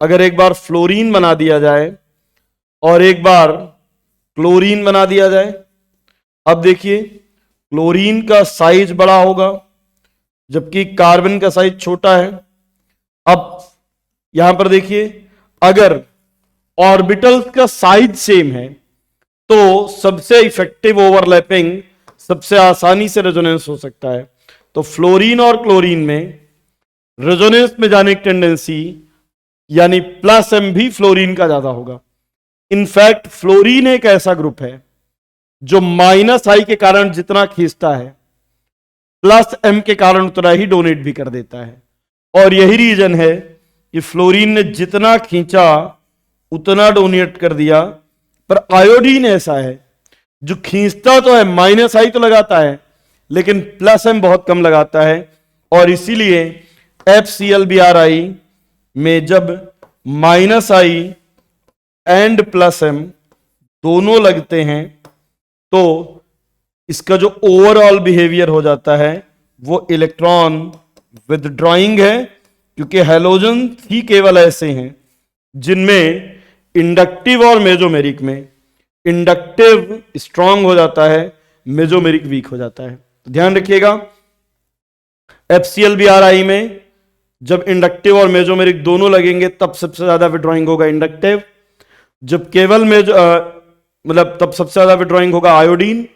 अगर एक बार फ्लोरीन बना दिया जाए और एक बार क्लोरीन बना दिया जाए, अब देखिए क्लोरीन का साइज बड़ा होगा जबकि कार्बन का साइज छोटा है। अब यहां पर देखिए, अगर ऑर्बिटल्स का साइज सेम है तो सबसे इफेक्टिव ओवरलैपिंग, सबसे आसानी से रेजोनेंस हो सकता है। तो फ्लोरीन और क्लोरीन में रेजोनेंस में जाने की टेंडेंसी यानी +M भी फ्लोरीन का ज्यादा होगा। इनफैक्ट फ्लोरीन एक ऐसा ग्रुप है जो -I के कारण जितना खींचता है +M के कारण उतना ही डोनेट भी कर देता है। और यही रीजन है कि फ्लोरीन ने जितना खींचा उतना डोनेट कर दिया। पर आयोडीन ऐसा है जो खींचता तो है, -I तो लगाता है लेकिन +M बहुत कम लगाता है, और इसीलिए FClBrI में जब -I एंड +M दोनों लगते हैं तो इसका जो ओवरऑल बिहेवियर हो जाता है वो इलेक्ट्रॉन विदड्रॉइंग है, क्योंकि हैलोजन ही केवल ऐसे हैं जिनमें इंडक्टिव और मेसोमेरिक में इंडक्टिव स्ट्रांग हो जाता है, मेसोमेरिक वीक हो जाता है। तो ध्यान रखिएगा, FClBrI में जब इंडक्टिव और मेसोमेरिक दोनों लगेंगे तब सबसे ज्यादा विड्रॉइंग होगा इंडक्टिव, जब केवल तब सबसे ज्यादा विड्रॉइंग होगा आयोडीन।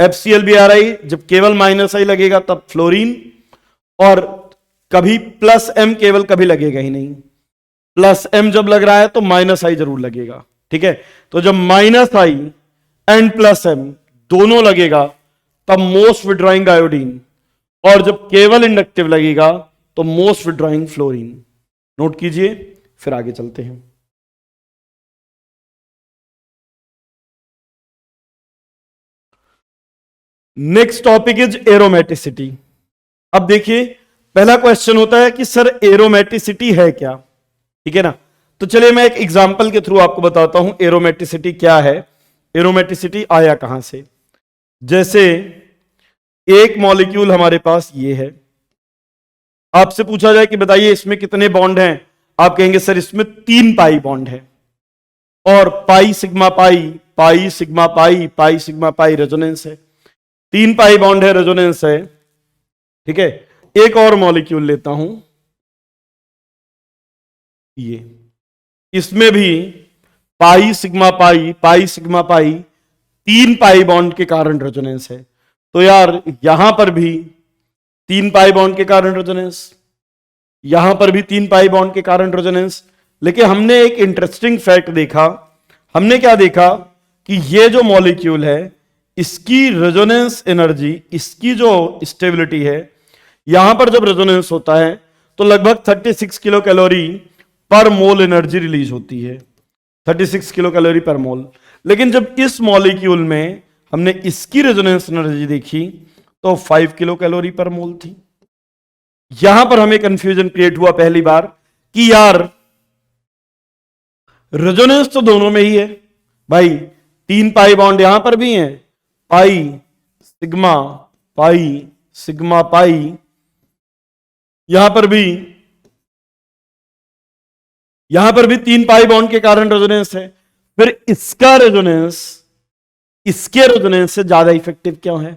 FClBrI जब केवल -I लगेगा तब फ्लोरीन, और कभी +M केवल कभी लगेगा ही नहीं, +M जब लग रहा है तो -I जरूर लगेगा। ठीक है, तो जब -I एंड +M दोनों लगेगा तब मोस्ट विड्रॉइंग आयोडीन, और जब केवल इंडक्टिव लगेगा तो मोस्ट विड्रॉइंग फ्लोरीन। नोट कीजिए, फिर आगे चलते हैं। Next topic is aromaticity. अब देखिए, पहला क्वेश्चन होता है कि सर एरोमेटिसिटी है क्या? ठीक है ना, तो चलिए मैं एक एग्जांपल के थ्रू आपको बताता हूं एरोमेटिसिटी क्या है, एरोमेटिसिटी आया कहां से। जैसे एक मॉलिक्यूल हमारे पास ये है, आपसे पूछा जाए कि बताइए इसमें कितने बॉन्ड हैं, आप कहेंगे सर इसमें 3 पाई बॉन्ड है, और पाई sigma pi pi sigma pi pi sigma पाई रेजोनेंस है, 3 पाई बॉन्ड है, रेजोनेंस है। ठीक है, एक और मॉलिक्यूल लेता हूं, ये इसमें भी पाई सिग्मा पाई सिग्मा पाई 3 पाई बॉन्ड के कारण रेजोनेंस है। तो यार यहां पर भी 3 पाई बॉन्ड के कारण रेजोनेंस, यहां पर भी 3 पाई बॉन्ड के कारण रेजोनेंस। लेकिन हमने एक इंटरेस्टिंग फैक्ट देखा, हमने क्या देखा कि ये जो मॉलिक्यूल है इसकी रेजोनेंस एनर्जी, इसकी जो स्टेबिलिटी है, यहां पर जब रेजोनेंस होता है तो लगभग 36 किलो कैलोरी पर मोल एनर्जी रिलीज होती है, 36 किलो कैलोरी पर मोल। लेकिन जब इस मॉलिक्यूल में हमने इसकी रेजोनेंस एनर्जी देखी तो 5 किलो कैलोरी पर मोल थी। यहां पर हमें कंफ्यूजन क्रिएट हुआ पहली बार कि यार रेजोनेंस तो दोनों में ही है भाई, 3 पाई बॉन्ड यहां पर भी हैं, पाई सिग्मा पाई यहां पर भी 3 पाई बॉन्ड के कारण रेजोनेंस है। फिर इसका रेजोनेंस इसके रेजोनेंस से ज्यादा इफेक्टिव क्यों है?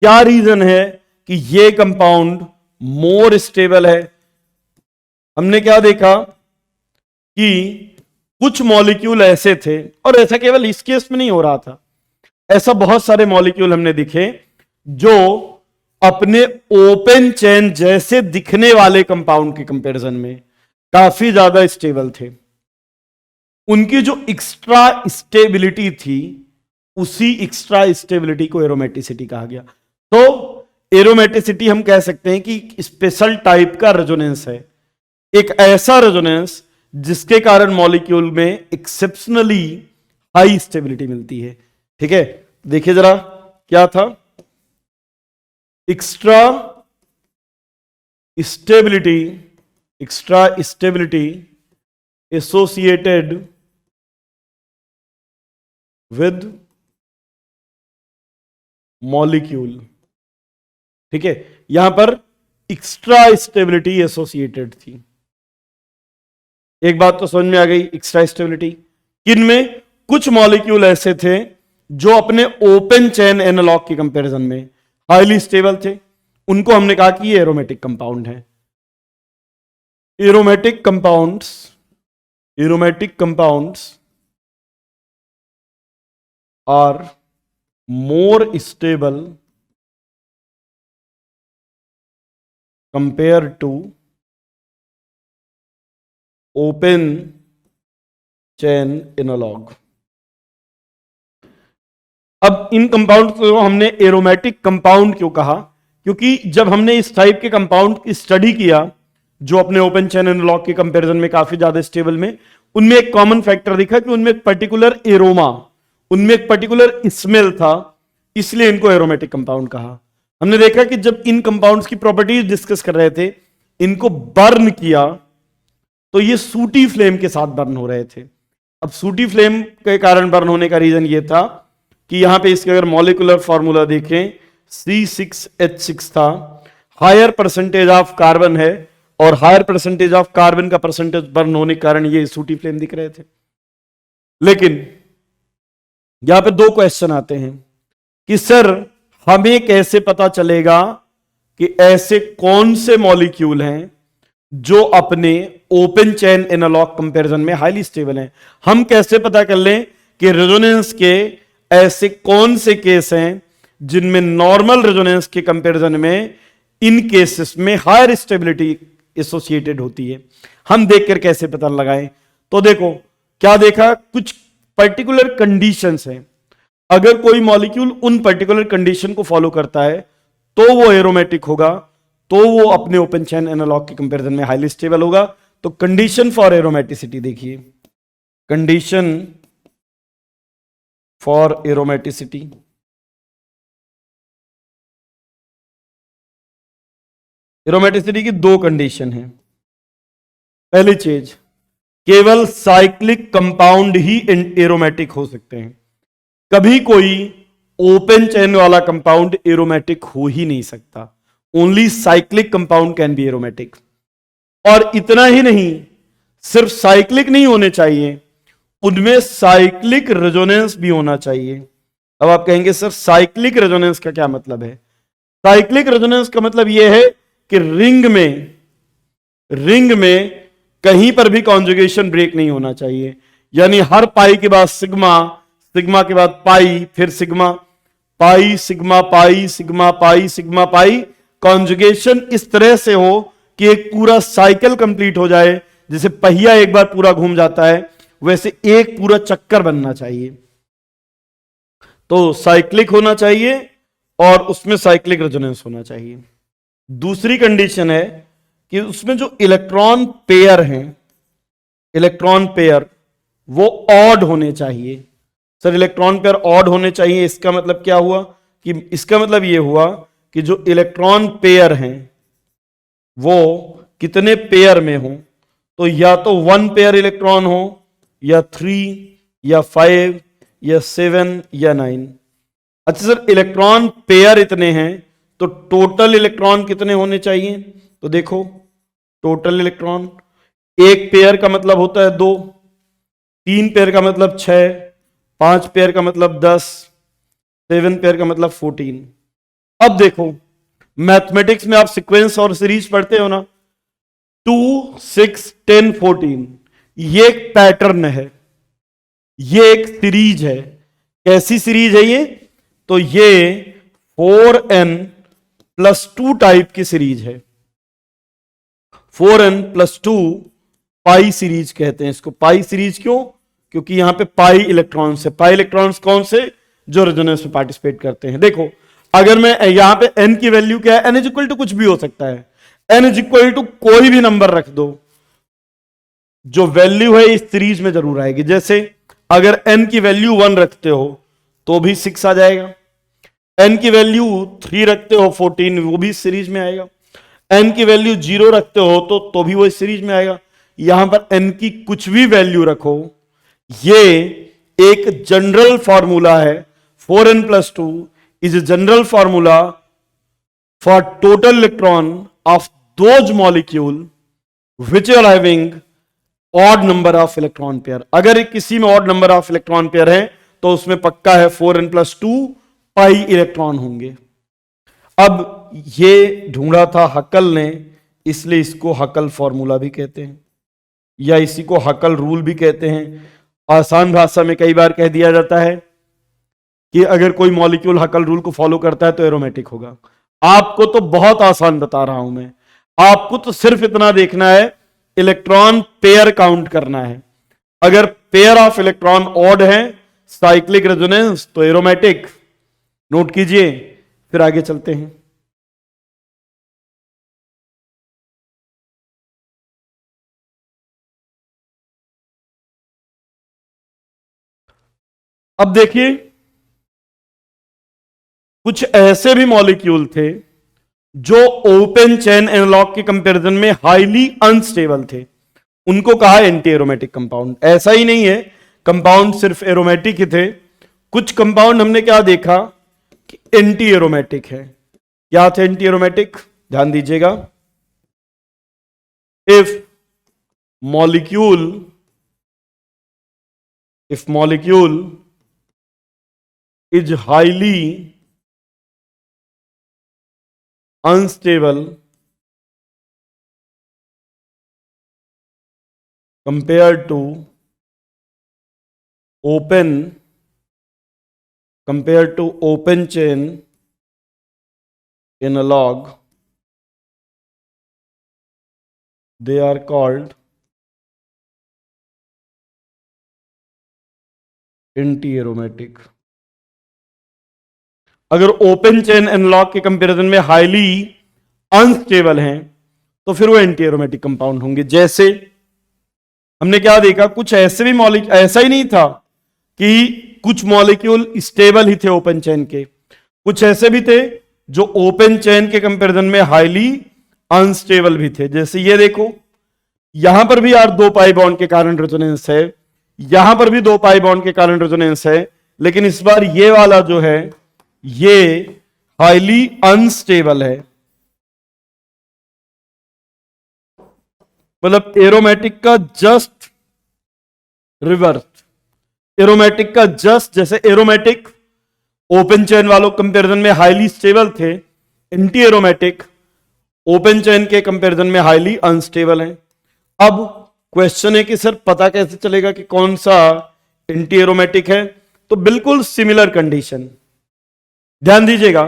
क्या रीजन है कि ये कंपाउंड मोर स्टेबल है? हमने क्या देखा कि कुछ मॉलिक्यूल ऐसे थे, और ऐसा केवल इस केस में नहीं हो रहा था, ऐसा बहुत सारे मॉलिक्यूल हमने दिखे जो अपने ओपन चेन जैसे दिखने वाले कंपाउंड के कंपैरिजन में काफी ज्यादा स्टेबल थे। उनकी जो एक्स्ट्रा स्टेबिलिटी थी, उसी एक्स्ट्रा स्टेबिलिटी को एरोमेटिसिटी कहा गया। तो एरोमेटिसिटी हम कह सकते हैं कि स्पेशल टाइप का रेजोनेंस है, एक ऐसा रेजोनेंस जिसके कारण मॉलिक्यूल में एक्सेप्शनली हाई स्टेबिलिटी मिलती है। ठीक है, देखिए जरा क्या था, extra stability associated with molecule. ठीक है, यहां पर एक्स्ट्रा स्टेबिलिटी एसोसिएटेड थी। एक बात तो समझ में आ गई, एक्स्ट्रा स्टेबिलिटी किन में? कुछ मॉलिक्यूल ऐसे थे जो अपने ओपन चेन एनालॉग के कंपैरिजन में हाईली स्टेबल थे, उनको हमने कहा कि ये एरोमेटिक कंपाउंड है। Aromatic compounds are more stable compare to open chain analog. अब इन कंपाउंड को हमने एरोमेटिक कंपाउंड क्यों कहा? क्योंकि जब हमने इस टाइप के कंपाउंड की स्टडी किया जो अपने ओपन चेन एनालॉग के कंपैरिजन में काफी ज्यादा स्टेबल में, उनमें एक कॉमन फैक्टर दिखा कि उनमें एक पर्टिकुलर एरोमा, उनमें एक पर्टिकुलर स्मेल था, इसलिए इनको एरोमेटिक कंपाउंड कहा। हमने देखा कि जब इन कंपाउंड्स की प्रॉपर्टीज डिस्कस कर रहे थे, इनको बर्न किया तो ये सूटी फ्लेम के साथ बर्न हो रहे थे। अब सूटी फ्लेम के कारण बर्न होने का रीजन ये था कि यहां पे इसके अगर मॉलिक्यूलर फॉर्मूला देखें C6H6 था, हायर परसेंटेज ऑफ कार्बन है, और हायर परसेंटेज ऑफ कार्बन का परसेंटेज बर्न होने के कारण ये सूटी फ्लेम दिख रहे थे। लेकिन यहां पे 2 क्वेश्चन आते हैं कि सर हमें कैसे पता चलेगा कि ऐसे कौन से मॉलिक्यूल हैं जो अपने ओपन चेन एनालॉग कंपैरिजन में हाईली स्टेबल हैं? हम कैसे पता कर लें कि रेजोनेंस के ऐसे कौन से केस हैं जिनमें नॉर्मल रेजोनेंस के कंपैरिजन में इन केसेस में हायर स्टेबिलिटी एसोसिएटेड होती है? हम देखकर कैसे पता लगाएं? तो देखो क्या देखा, कुछ पर्टिकुलर कंडीशंस हैं, अगर कोई मॉलिक्यूल उन पर्टिकुलर कंडीशन को फॉलो करता है तो वो एरोमेटिक होगा, तो वो अपने ओपन चेन एनालॉग के कंपैरिजन में हाईली स्टेबल होगा। तो कंडीशन फॉर एरोमेटिसिटी देखिए, कंडीशन फॉर एरोमेटिसिटी, एरोमेटिसिटी की 2 कंडीशन है। पहली चीज केवल साइक्लिक कंपाउंड ही एरोमेटिक हो सकते हैं, कभी कोई ओपन चेन वाला कंपाउंड एरोमेटिक हो ही नहीं सकता। Only cyclic compound can be aromatic. और इतना ही नहीं, सिर्फ साइक्लिक नहीं होने चाहिए, उनमें साइक्लिक रेजोनेंस भी होना चाहिए। अब आप कहेंगे सर साइक्लिक रेजोनेंस का क्या मतलब है? साइक्लिक रेजोनेंस का मतलब यह है कि रिंग में कहीं पर भी कॉन्जुगेशन ब्रेक नहीं होना चाहिए। यानी हर पाई के बाद सिग्मा, सिग्मा के बाद पाई, फिर sigma, pi sigma pi sigma pi sigma pi, conjugation इस तरह से हो कि एक पूरा साइकिल कंप्लीट हो जाए। जैसे पहिया एक बार पूरा घूम जाता है, वैसे एक पूरा चक्कर बनना चाहिए। तो साइक्लिक होना चाहिए और उसमें साइक्लिक रेजोनेंस होना चाहिए। दूसरी कंडीशन है कि उसमें जो इलेक्ट्रॉन पेयर हैं, इलेक्ट्रॉन पेयर वो ऑड होने चाहिए। सर इलेक्ट्रॉन पेयर ऑड होने चाहिए, इसका मतलब क्या हुआ? कि इसका मतलब यह हुआ कि जो इलेक्ट्रॉन पेयर हैं वो कितने पेयर में हो, तो या तो 1 पेयर इलेक्ट्रॉन हो, या 3, या 5, या 7, या 9। अच्छा सर इलेक्ट्रॉन पेयर इतने हैं तो टोटल इलेक्ट्रॉन कितने होने चाहिए? तो देखो टोटल इलेक्ट्रॉन, एक पेयर का मतलब होता है 2, 3 पेयर का मतलब 6, 5 पेयर का मतलब 10, 7 पेयर का मतलब 14। अब देखो मैथमेटिक्स में आप सीक्वेंस और सीरीज पढ़ते हो ना, 2, 6, 10, 14, ये एक पैटर्न है, ये एक सीरीज है। कैसी सीरीज है ये? तो ये 4n+2 टाइप की सीरीज है। 4n+2 पाई सीरीज कहते हैं इसको। पाई सीरीज क्यों? क्योंकि यहां पे पाई इलेक्ट्रॉन्स है। पाई इलेक्ट्रॉन्स कौन से? जो रेजोनेंस में पार्टिसिपेट करते हैं। देखो अगर मैं यहां पे n की वैल्यू क्या है, n इज इक्वल टू कुछ भी हो सकता है, n इज इक्वल टू कोई भी नंबर रख दो, जो वैल्यू है इस सीरीज में जरूर आएगी। जैसे अगर n की वैल्यू 1 रखते हो तो भी 6 आ जाएगा, n की वैल्यू 3 रखते हो 14, वो भी सीरीज में आएगा, n की वैल्यू 0 रखते हो तो भी वो इस सीरीज में आएगा। यहां पर n की कुछ भी वैल्यू रखो, ये एक जनरल फॉर्मूला है। 4n+2 is a general formula for total electron of those molecule which are having odd number of electron pair। अगर किसी में odd number of electron pair है तो उसमें पक्का है 4n+2 पाई इलेक्ट्रॉन होंगे। अब ये ढूंढा था हकल ने, इसलिए इसको हकल फॉर्मूला भी कहते हैं, या इसी को हकल रूल भी कहते हैं। आसान भाषा में कई बार कह दिया जाता है कि अगर कोई मॉलिक्यूल हकल रूल को फॉलो करता है तो एरोमेटिक होगा। आपको तो बहुत आसान बता रहा हूं मैं, आपको तो सिर्फ इतना देखना है, इलेक्ट्रॉन पेयर काउंट करना है। अगर पेयर ऑफ इलेक्ट्रॉन ऑड है, साइक्लिक रेजोनेंस, तो एरोमेटिक। नोट कीजिए, फिर आगे चलते हैं। अब देखिए कुछ ऐसे भी मॉलिक्यूल थे जो ओपन चेन एनालॉग के कंपैरिजन में हाईली अनस्टेबल थे, उनको कहा एंटी एरोमेटिक कंपाउंड। ऐसा ही नहीं है कंपाउंड सिर्फ एरोमेटिक ही थे, कुछ कंपाउंड हमने क्या देखा कि एंटी एरोमेटिक है। क्या थे एंटी एरोमेटिक? ध्यान दीजिएगा, if molecule is highly unstable compared to open chain analog, they are called anti-aromatic। अगर ओपन चेन एनालॉग के कंपैरिजन में हाईली अनस्टेबल हैं तो फिर वो एंटी एरोमेटिक कंपाउंड होंगे। जैसे हमने क्या देखा, कुछ ऐसे भी मॉलिक्यूल, ऐसा ही नहीं था कि कुछ मॉलिक्यूल स्टेबल ही थे ओपन चेन के, कुछ ऐसे भी थे जो ओपन चेन के कंपैरिजन में हाईली अनस्टेबल भी थे। जैसे ये देखो, यहां पर भी यार 2 पाई बॉन्ड के कारण रेजोनेंस है, यहां पर भी 2 पाई बॉन्ड के कारण रेजोनेंस है, लेकिन इस बार ये वाला जो है ये हाईली अनस्टेबल है। मतलब एरोमेटिक का जस्ट रिवर्स, एरोमेटिक का जस्ट, जैसे एरोमेटिक ओपन चेन वालों कंपैरिजन में हाईली स्टेबल थे, एंटी एरोमेटिक ओपन चेन के कंपैरिजन में हाईली अनस्टेबल है। अब क्वेश्चन है कि सर पता कैसे चलेगा कि कौन सा एंटी एरोमेटिक है? तो बिल्कुल सिमिलर कंडीशन, ध्यान दीजिएगा,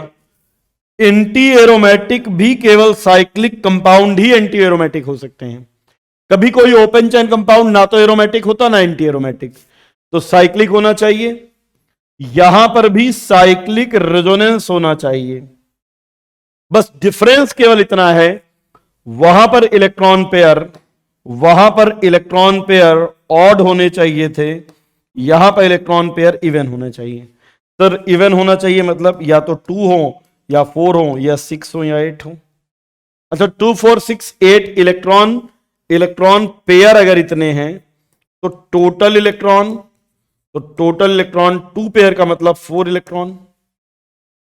एंटी एरोमेटिक भी केवल साइक्लिक कंपाउंड ही एंटी एरोमेटिक हो सकते हैं। कभी कोई ओपन चेन कंपाउंड ना तो एरोमेटिक होता ना एंटी एरोमेटिक, तो साइक्लिक होना चाहिए। यहां पर भी साइक्लिक रेजोनेंस होना चाहिए, बस डिफरेंस केवल इतना है, वहां पर इलेक्ट्रॉन पेयर ऑड होने चाहिए थे, यहां पर इलेक्ट्रॉन पेयर इवन होने चाहिए। सर इवन होना चाहिए मतलब या तो 2 हो या 4 हो या 6 हो या 8 हो। अच्छा 2 4 6 8 इलेक्ट्रॉन पेयर अगर इतने हैं तो टोटल इलेक्ट्रॉन 2 पेयर का मतलब 4 इलेक्ट्रॉन,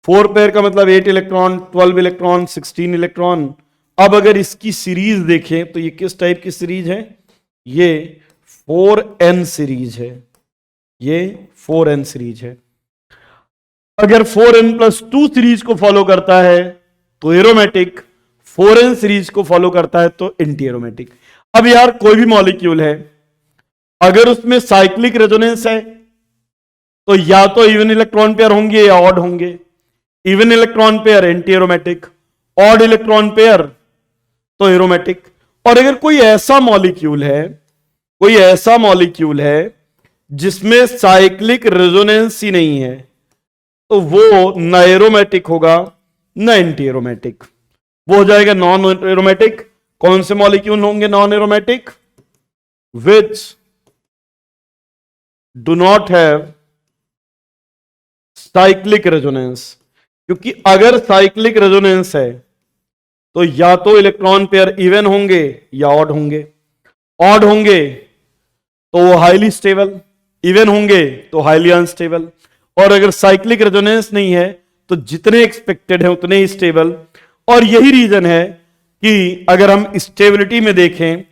4 पेयर का मतलब 8 इलेक्ट्रॉन, 12 इलेक्ट्रॉन, 16 इलेक्ट्रॉन। अब अगर इसकी सीरीज देखें तो ये किस टाइप की सीरीज है? ये 4n सीरीज है, ये 4n सीरीज है। अगर 4n+2 सीरीज को फॉलो करता है तो एरोमेटिक, 4n सीरीज को फॉलो करता है तो एंटी एरोमेटिक। अब यार कोई भी मॉलिक्यूल है, अगर उसमें साइक्लिक रेजोनेंस है तो या तो इवन इलेक्ट्रॉन पेयर होंगे या ऑड होंगे। Even electron pair anti aromatic, odd electron pair तो एरोमेटिक। और अगर कोई ऐसा मॉलिक्यूल है जिसमें साइक्लिक रेजोनेंस ही नहीं है तो वो न एरोमेटिक होगा न एंटी एरोमेटिक, वो हो जाएगा नॉन एरोमेटिक। कौन से मॉलिक्यूल होंगे non aromatic? Which do not have cyclic resonance, क्योंकि अगर साइक्लिक रेजोनेंस है तो या तो इलेक्ट्रॉन पेयर इवन होंगे या ऑड होंगे। ऑड होंगे तो वो हाईली स्टेबल, इवन होंगे तो हाईली अनस्टेबल। और अगर साइक्लिक रेजोनेंस नहीं है तो जितने एक्सपेक्टेड है उतने ही स्टेबल। और यही रीजन है कि अगर हम स्टेबिलिटी में देखें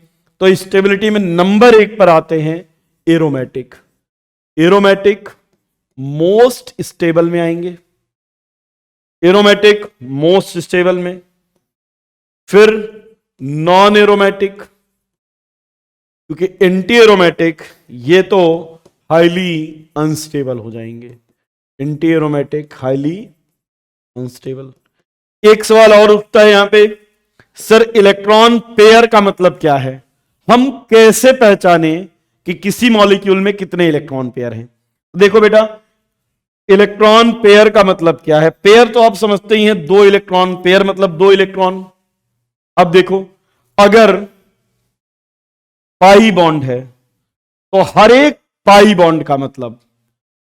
तो स्टेबिलिटी में नंबर 1 पर आते हैं एरोमेटिक। एरोमेटिक मोस्ट स्टेबल में आएंगे, एरोमेटिक मोस्ट स्टेबल में, फिर नॉन एरोमेटिक, क्योंकि एंटी एरोमेटिक ये तो हाईली अनस्टेबल हो जाएंगे। Anti aromatic highly unstable. एक सवाल और उठता है यहां पे, सर इलेक्ट्रॉन पेयर का मतलब क्या है? हम कैसे पहचाने कि किसी मॉलिक्यूल में कितने इलेक्ट्रॉन पेयर हैं? देखो बेटा, इलेक्ट्रॉन पेयर का मतलब क्या है? पेयर तो आप समझते ही हैं, 2 इलेक्ट्रॉन, पेयर मतलब 2 इलेक्ट्रॉन। अब देखो, अगर पाई बॉन्ड है तो हर एक पाई बॉन्ड का मतलब,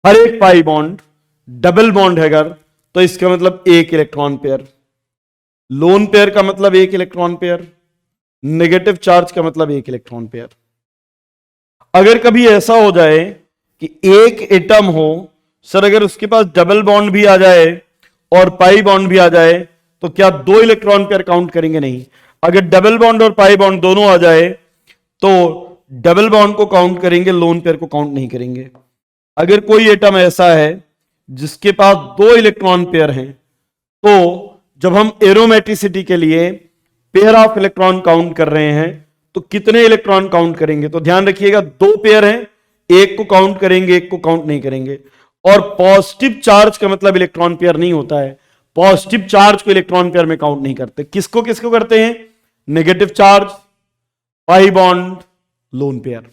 हर एक पाई बॉन्ड डबल बॉन्ड है अगर, तो इसका मतलब 1 इलेक्ट्रॉन पेयर। लोन पेयर का मतलब 1 इलेक्ट्रॉन पेयर, नेगेटिव चार्ज का मतलब 1 इलेक्ट्रॉन पेयर। अगर कभी ऐसा हो जाए कि एक एटम हो, सर अगर उसके पास डबल बॉन्ड भी आ जाए और पाई बॉन्ड भी आ जाए तो क्या 2 इलेक्ट्रॉन पेयर काउंट करेंगे? नहीं। अगर डबल बॉन्ड और पाई बॉन्ड दोनों आ जाए तो डबल बॉन्ड को काउंट करेंगे, लोन पेयर को काउंट नहीं करेंगे। अगर कोई एटम ऐसा है जिसके पास 2 इलेक्ट्रॉन पेयर हैं तो जब हम एरोमेटिसिटी के लिए पेयर ऑफ इलेक्ट्रॉन काउंट कर रहे हैं तो कितने इलेक्ट्रॉन काउंट करेंगे? तो ध्यान रखिएगा, 2 पेयर हैं, एक को काउंट करेंगे, एक को काउंट नहीं करेंगे। और पॉजिटिव चार्ज का मतलब इलेक्ट्रॉन पेयर नहीं होता है, पॉजिटिव चार्ज को इलेक्ट्रॉन पेयर में काउंट नहीं करते। किसको किसको करते हैं? नेगेटिव चार्ज, पाई बॉन्ड, लोन पेयर।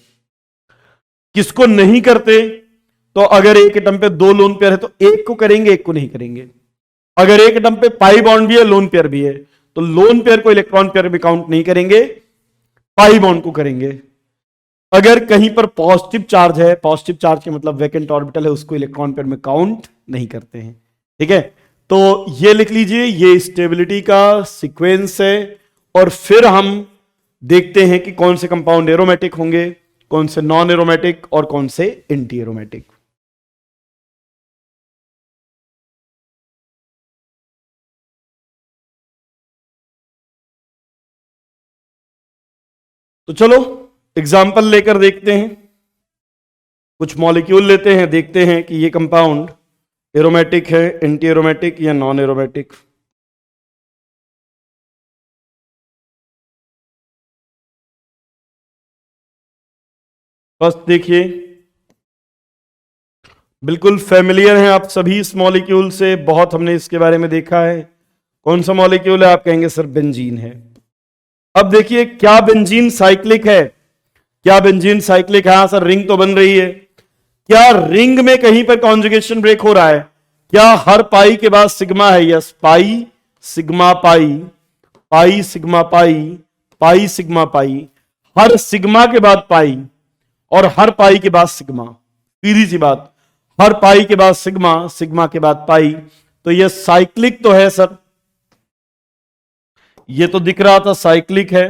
किसको नहीं करते? तो अगर एक एटम पे 2 लोन पेयर है तो एक को करेंगे, एक को नहीं करेंगे। अगर एक एटम पे पाई बॉन्ड भी है, लोन पेयर भी है, तो लोन पेयर को इलेक्ट्रॉन पेयर में काउंट नहीं करेंगे, पाई बॉन्ड को करेंगे। अगर कहीं पर पॉजिटिव चार्ज है, पॉजिटिव चार्ज के मतलब वैकेंट ऑर्बिटल है, उसको इलेक्ट्रॉन पेयर में काउंट नहीं करते हैं। ठीक है, तो ये लिख लीजिए, ये स्टेबिलिटी का सीक्वेंस है। और फिर हम देखते हैं कि कौन से कंपाउंड एरोमेटिक होंगे, कौन से नॉन एरोमेटिक और कौन से एंटी एरोमेटिक। तो चलो एग्जाम्पल लेकर देखते हैं, कुछ मॉलिक्यूल लेते हैं, देखते हैं कि ये कंपाउंड एरोमेटिक है, एंटी एरोमेटिक या नॉन एरोमेटिक। फर्स्ट देखिए, बिल्कुल फेमिलियर हैं आप सभी इस मॉलिक्यूल से, बहुत हमने इसके बारे में देखा है। कौन सा मॉलिक्यूल है? आप कहेंगे सर बेंजीन है। अब देखिए, क्या बेंजीन साइक्लिक है? क्या बेंजीन साइक्लिक है? हाँ सर, रिंग तो बन रही है। क्या रिंग में कहीं पर कॉन्जुगेशन ब्रेक हो रहा है? क्या हर पाई के बाद सिग्मा है? Yes, pi sigma pi, pi sigma pi, pi sigma pi, हर सिग्मा के बाद पाई और हर पाई के बाद सिग्मा। सीधी सी बात, हर पाई के बाद सिग्मा, सिग्मा के बाद पाई, तो यह साइक्लिक तो है सर। ये तो दिख रहा था साइक्लिक है,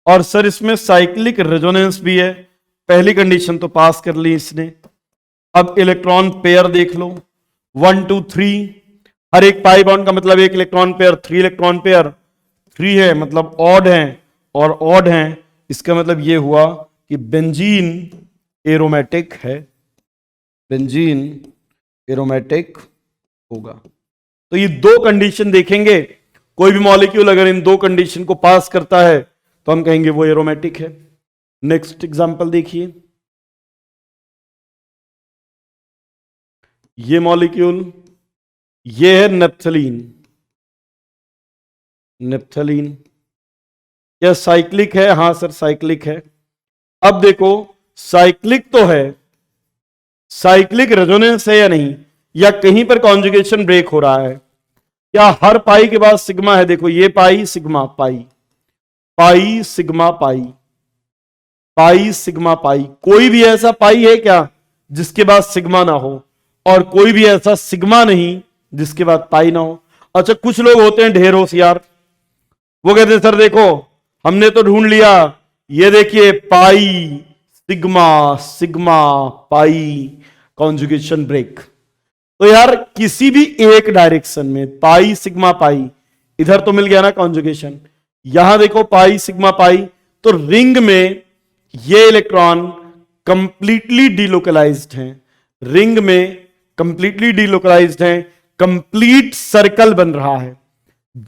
और सर इसमें साइक्लिक रेजोनेंस भी है। पहली कंडीशन तो पास कर ली इसने। अब इलेक्ट्रॉन पेयर देख लो, 1 2 3, हर एक पाई बॉन्ड का मतलब एक इलेक्ट्रॉन पेयर, 3 इलेक्ट्रॉन पेयर, 3 है मतलब ऑड है, और ऑड है इसका मतलब ये हुआ कि बेंजीन एरोमेटिक है, बेंजीन एरोमेटिक होगा। तो ये दो कंडीशन देखेंगे, कोई भी मॉलिक्यूल अगर इन दो कंडीशन को पास करता है तो हम कहेंगे वो एरोमेटिक है। नेक्स्ट एग्जांपल देखिए, ये मॉलिक्यूल, ये है नेप्थलीन। नेप्थलीन क्या साइक्लिक है? हाँ सर साइक्लिक है। अब देखो, साइक्लिक तो है, साइक्लिक रेजोनेंस है या नहीं, या कहीं पर कॉन्जुगेशन ब्रेक हो रहा है? क्या हर पाई के बाद सिग्मा है? देखो ये पाई sigma pi, pi sigma pi, pi sigma पाई। कोई भी ऐसा पाई है क्या जिसके बाद सिग्मा ना हो? और कोई भी ऐसा सिग्मा नहीं जिसके बाद पाई ना हो। अच्छा, कुछ लोग होते हैं ढेर होशियार, वो कहते हैं सर देखो हमने तो ढूंढ लिया, ये देखिए pi sigma sigma pi conjugation break. तो यार किसी भी एक डायरेक्शन में पाई सिग्मा पाई, इधर तो मिल गया ना कॉन्जुगेशन, यहां देखो पाई सिग्मा पाई, तो रिंग में ये इलेक्ट्रॉन कंप्लीटली डिलोकलाइज्ड हैं, रिंग में कंप्लीटली डिलोकलाइज्ड हैं, कंप्लीट सर्कल बन रहा है।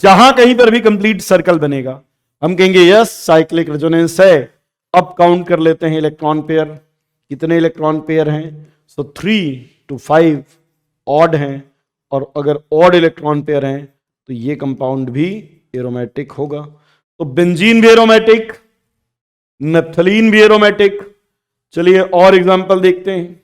जहां कहीं पर भी कंप्लीट सर्कल बनेगा हम कहेंगे यस साइक्लिक रेजोनेंस है। अब काउंट कर लेते हैं इलेक्ट्रॉन पेयर, कितने इलेक्ट्रॉन पेयर हैं? सो 3 to 5 ऑड हैं, और अगर ऑड इलेक्ट्रॉन पेयर हैं तो ये कंपाउंड भी एरोमेटिक होगा। तो बेंजीन भी एरोमेटिक, नेप्थलीन भी एरोमेटिक। चलिए और एग्जांपल देखते हैं।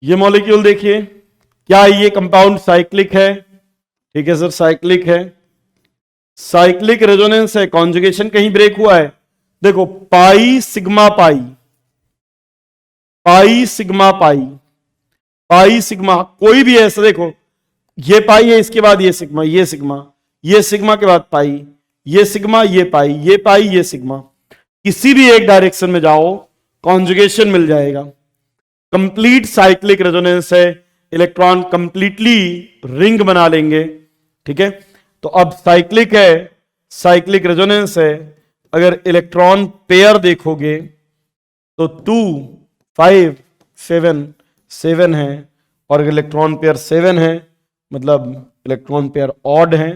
ये मॉलिक्यूल देखिए, क्या ये कंपाउंड साइक्लिक है? ठीक है सर साइक्लिक है, साइक्लिक रेजोनेंस है, कॉन्जुगेशन कहीं ब्रेक हुआ है? देखो pi sigma pi, pi sigma pi, pi sigma, कोई भी ऐसा देखो, ये पाई है इसके बाद ये सिग्मा, ये सिग्मा, ये सिग्मा के बाद पाई, ये सिग्मा, ये पाई, ये पाई, ये सिग्मा, किसी भी एक डायरेक्शन में जाओ कॉन्जुगेशन मिल जाएगा। कंप्लीट साइक्लिक रेजोनेंस है, इलेक्ट्रॉन कंप्लीटली रिंग बना लेंगे। ठीक है, तो अब साइक्लिक है, साइक्लिक रेजोनेंस है, अगर इलेक्ट्रॉन पेयर देखोगे तो 2 5 7 7 है, और अगर इलेक्ट्रॉन पेयर 7 है मतलब इलेक्ट्रॉन पेयर ऑड है,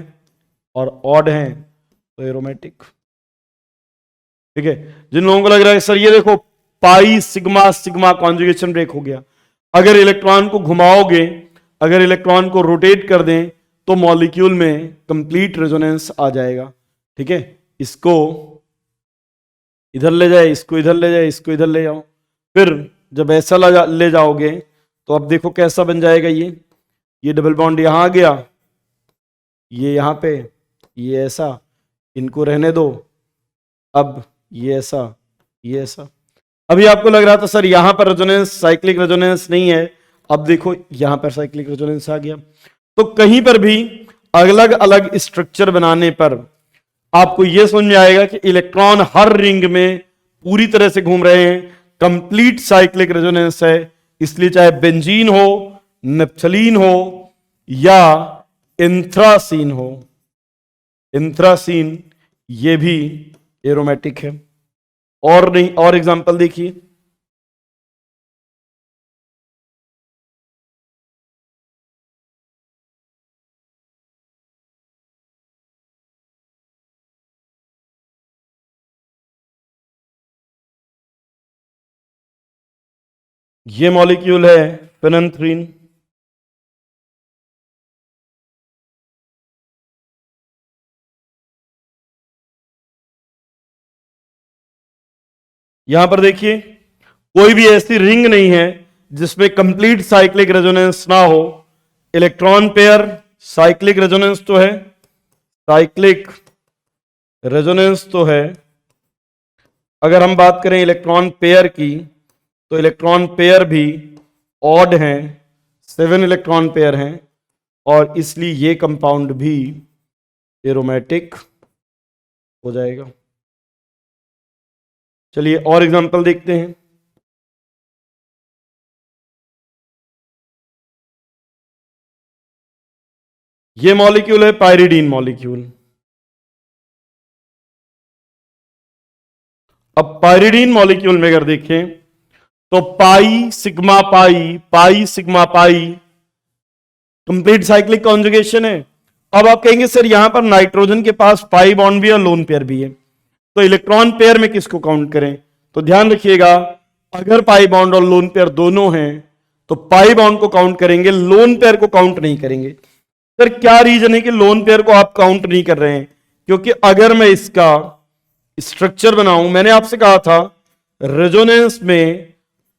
और ऑड है तो एरोमेटिक। ठीक है, जिन लोगों को लग रहा है सर ये देखो pi sigma sigma conjugation break हो गया, अगर इलेक्ट्रॉन को घुमाओगे, अगर इलेक्ट्रॉन को रोटेट कर दें तो मॉलिक्यूल में कंप्लीट रेजोनेंस आ जाएगा। ठीक है, इसको इधर ले जाए, इसको इधर ले जाए, इसको इधर ले जाओ, फिर जब ऐसा ले जाओगे तो अब देखो कैसा बन जाएगा। ये डबल बॉन्ड यहां आ गया, ये यहां पे, ये ऐसा, इनको रहने दो, अब ये ऐसा, ये ऐसा, अभी आपको लग रहा था सर यहां पर रेजोनेंस साइक्लिक रेजोनेंस नहीं है, अब देखो यहां पर साइक्लिक रेजोनेंस आ गया। तो कहीं पर भी अलग अलग स्ट्रक्चर बनाने पर आपको यह समझ में आएगा कि इलेक्ट्रॉन हर रिंग में पूरी तरह से घूम रहे हैं, कंप्लीट साइक्लिक रेजोनेंस है। इसलिए चाहे बेंजीन हो, नेप्थलीन हो या एंथ्रासीन हो, एंथ्रासीन ये भी एरोमेटिक है। और नहीं, और एग्जांपल देखिए, ये मॉलिक्यूल है फेनेंथ्रीन। यहां पर देखिए कोई भी ऐसी रिंग नहीं है जिसमें कंप्लीट साइक्लिक रेजोनेंस ना हो। इलेक्ट्रॉन पेयर साइक्लिक रेजोनेंस तो है, साइक्लिक रेजोनेंस तो है। अगर हम बात करें इलेक्ट्रॉन पेयर की तो इलेक्ट्रॉन पेयर भी ऑड हैं, 7 इलेक्ट्रॉन पेयर हैं और इसलिए ये कंपाउंड भी एरोमेटिक हो जाएगा। चलिए और एग्जांपल देखते हैं। ये मॉलिक्यूल है पायरिडीन मॉलिक्यूल। अब पायरिडीन मॉलिक्यूल में अगर देखें तो पाई सिग्मा पाई, पाई सिग्मा पाई कंप्लीट साइक्लिक कॉन्जुगेशन है। अब आप कहेंगे सर यहां पर नाइट्रोजन के पास पाई बॉन्ड भी है और लोन पेयर भी है, तो इलेक्ट्रॉन पेयर में किसको काउंट करें? तो ध्यान रखिएगा, अगर पाई बॉन्ड और लोन पेयर दोनों हैं तो पाई बॉन्ड को काउंट करेंगे, लोन पेयर को काउंट नहीं करेंगे। सर क्या रीजन है कि लोन पेयर को आप काउंट नहीं कर रहे हैं? क्योंकि अगर मैं इसका स्ट्रक्चर बनाऊं, मैंने आपसे कहा था रेजोनेंस में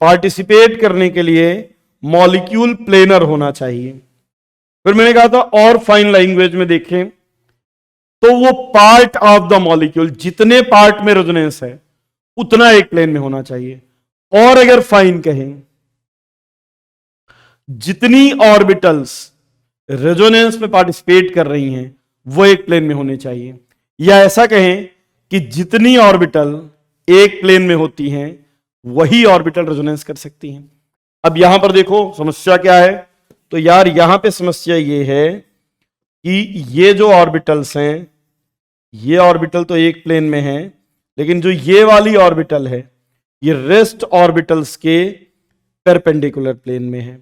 पार्टिसिपेट करने के लिए मॉलिक्यूल प्लेनर होना चाहिए। फिर मैंने कहा था और फाइन लैंग्वेज में देखें तो वो पार्ट ऑफ द मॉलिक्यूल, जितने पार्ट में रेजोनेंस है उतना एक प्लेन में होना चाहिए। और अगर फाइन कहें, जितनी ऑर्बिटल्स रेजोनेंस में पार्टिसिपेट कर रही हैं वो एक प्लेन में होने चाहिए। या ऐसा कहें कि जितनी ऑर्बिटल एक प्लेन में होती हैं वही ऑर्बिटल रेजोनेंस कर सकती हैं। अब यहां पर देखो समस्या क्या है, तो यार यहां पे समस्या ये है कि ये जो ऑर्बिटल्स हैं, ये ऑर्बिटल तो एक प्लेन में है, लेकिन जो ये वाली ऑर्बिटल है ये रेस्ट ऑर्बिटल्स के परपेंडिकुलर प्लेन में है।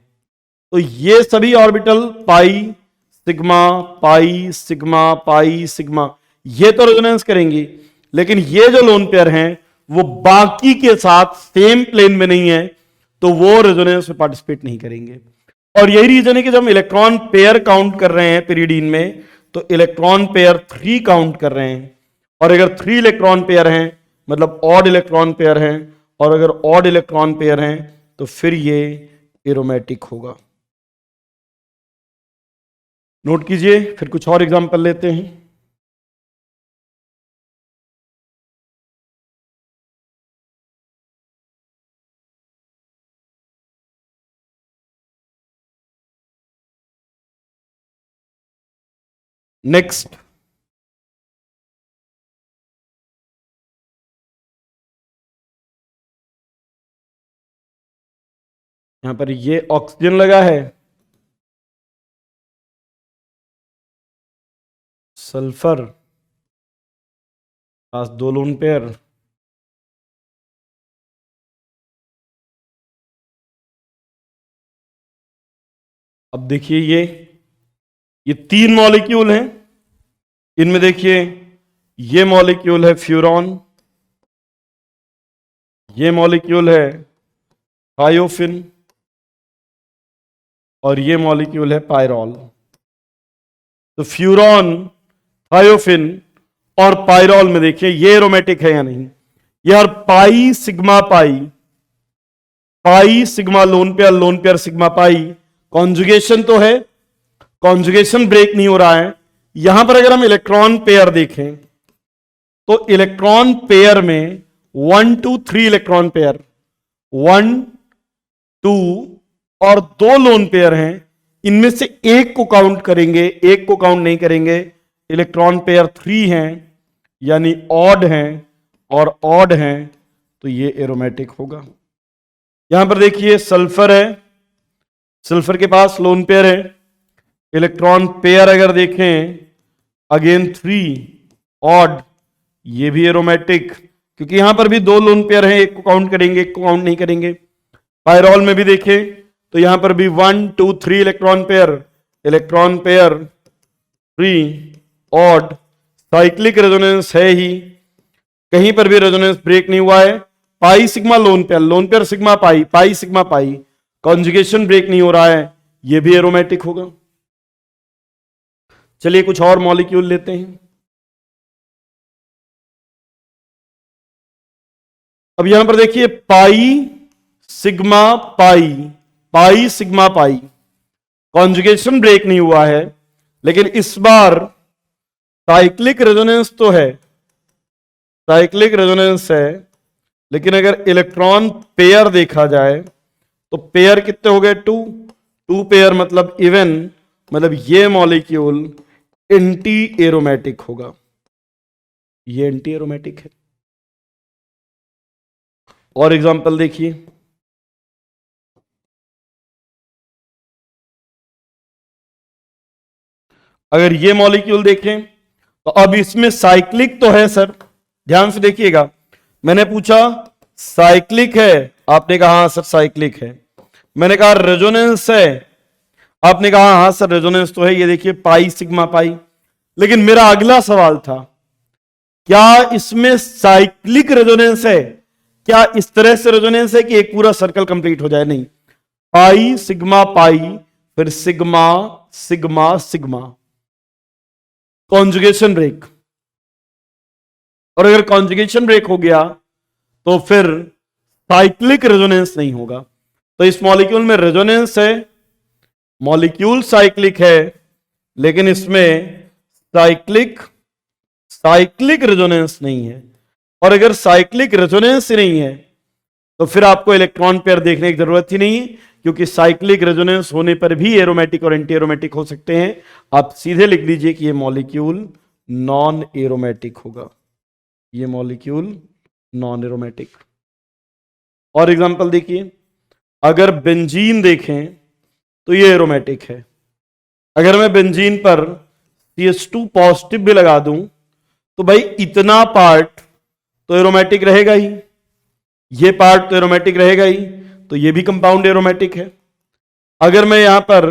तो ये सभी ऑर्बिटल पाई sigma pi sigma pi sigma ये तो रेजोनेंस करेंगी, लेकिन ये जो लोन पेयर हैं वो बाकी के साथ सेम प्लेन में नहीं है, तो वो रेजोनेंस में पार्टिसिपेट नहीं करेंगे। और यही रीजन है कि जब हम इलेक्ट्रॉन पेयर काउंट कर रहे हैं पिरिडीन में, तो इलेक्ट्रॉन पेयर 3 काउंट कर रहे हैं। और अगर 3 इलेक्ट्रॉन पेयर हैं मतलब ऑड इलेक्ट्रॉन पेयर हैं, और अगर ऑड इलेक्ट्रॉन पेयर हैं तो फिर ये एरोमेटिक होगा। नोट कीजिए, फिर कुछ और एग्जांपल लेते हैं। नेक्स्ट, यहां पर ये ऑक्सीजन लगा है, सल्फर पास 2 लोन पेयर, अब देखिए ये 3 मॉलिक्यूल हैं। इनमें देखिए ये मॉलिक्यूल है फ्यूरॉन, ये मॉलिक्यूल है थायोफिन और ये मॉलिक्यूल है पायरॉल। तो फ्यूरॉन, थायोफिन और पायरॉल में देखिए ये एरोमेटिक है या नहीं। यार पाई sigma pi, pi sigma lone pair sigma pi, conjugation तो है, कॉन्जुगेशन ब्रेक नहीं हो रहा है। यहां पर अगर हम इलेक्ट्रॉन पेयर देखें तो इलेक्ट्रॉन पेयर में 1 2 3 इलेक्ट्रॉन पेयर 1 2 और 2 लोन पेयर हैं, इनमें से एक को काउंट करेंगे, एक को काउंट नहीं करेंगे। इलेक्ट्रॉन पेयर 3 हैं यानी ऑड हैं और ऑड हैं, तो ये एरोमेटिक होगा। यहां पर देखिए सल्फर है, सल्फर के पास लोन पेयर है, इलेक्ट्रॉन पेयर अगर देखें अगेन 3 ऑड, ये भी एरोमेटिक, क्योंकि यहां पर भी 2 लोन पेयर हैं, एक को काउंट करेंगे एक को काउंट नहीं करेंगे। पायरॉल में भी देखें तो यहां पर भी 1 2 3 electron pair 3 odd, cyclic resonance है ही, कहीं पर भी रेजोनेंस ब्रेक नहीं हुआ है। Pi sigma lone pair sigma pi, pi sigma pi, conjugation break नहीं हो रहा है, यह भी एरोमेटिक होगा। चलिए कुछ और मॉलिक्यूल लेते हैं। अब यहां पर देखिए pi sigma pi, pi sigma pi, conjugation break नहीं हुआ है, लेकिन इस बार साइक्लिक रेजोनेंस तो है, साइक्लिक रेजोनेंस है, लेकिन अगर इलेक्ट्रॉन पेयर देखा जाए तो पेयर कितने हो गए? 2 पेयर मतलब इवन, मतलब ये मॉलिक्यूल एंटी एरोमेटिक होगा, ये एंटी एरोमेटिक है। और एग्जांपल देखिए, अगर ये मॉलिक्यूल देखें तो अब इसमें साइक्लिक तो है सर, ध्यान से देखिएगा, मैंने पूछा साइक्लिक है, आपने कहा हाँ सर साइक्लिक है। मैंने कहा रेजोनेंस है, आपने कहा हाँ सर रेजोनेंस तो है, ये देखिए पाई सिग्मा पाई। लेकिन मेरा अगला सवाल था, क्या इसमें साइक्लिक रेजोनेंस है? क्या इस तरह से रेजोनेंस है कि एक पूरा सर्कल कंप्लीट हो जाए? नहीं, पाई सिग्मा पाई, फिर sigma sigma sigma, conjugation break. और अगर कॉन्जुगेशन ब्रेक हो गया तो फिर साइक्लिक रेजोनेंस नहीं होगा। तो इस मॉलिक्यूल में रेजोनेंस है, मॉलिक्यूल साइक्लिक है, लेकिन इसमें साइक्लिक रेजोनेंस नहीं है। और अगर साइक्लिक रेजोनेंस नहीं है तो फिर आपको इलेक्ट्रॉन पेयर देखने की जरूरत ही नहीं, क्योंकि साइक्लिक रेजोनेंस होने पर भी एरोमेटिक और एंटी एरोमेटिक हो सकते हैं। आप सीधे लिख लीजिए कि ये मॉलिक्यूल नॉन एरोमेटिक होगा, ये मॉलिक्यूल नॉन एरोमेटिक। और एग्जांपल देखिए, अगर बेंजीन देखें तो ये एरोमेटिक है। अगर मैं बेंजीन पर CH2 पॉजिटिव भी लगा दूं तो भाई इतना पार्ट तो एरोमेटिक रहेगा ही, ये पार्ट तो एरोमेटिक रहेगा ही, तो ये भी कंपाउंड एरोमेटिक है। अगर मैं यहां पर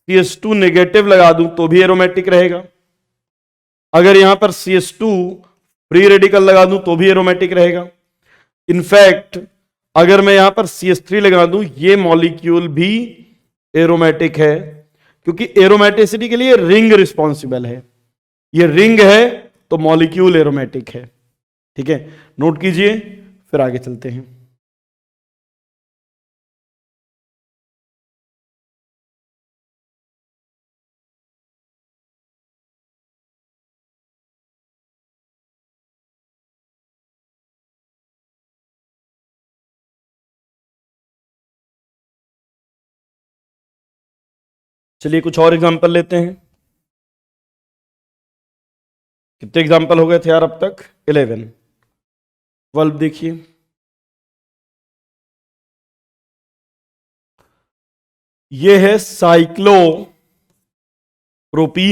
CH2 नेगेटिव लगा दूं तो भी एरोमेटिक रहेगा। अगर यहां पर CH2 फ्री रेडिकल लगा दूं तो भी एरोमेटिक रहेगा। इनफैक्ट अगर मैं यहां पर CH3 लगा दूं, ये मॉलिक्यूल भी एरोमेटिक है, क्योंकि एरोमेटिसिटी के लिए रिंग रिस्पॉन्सिबल है। ये रिंग है तो मॉलिक्यूल एरोमेटिक है। ठीक है, नोट कीजिए, फिर आगे चलते हैं। चलिए कुछ और एग्जांपल लेते हैं। कितने एग्जांपल हो गए थे यार अब तक? 11। 12 देखिए, ये है साइक्लोप्रोपीन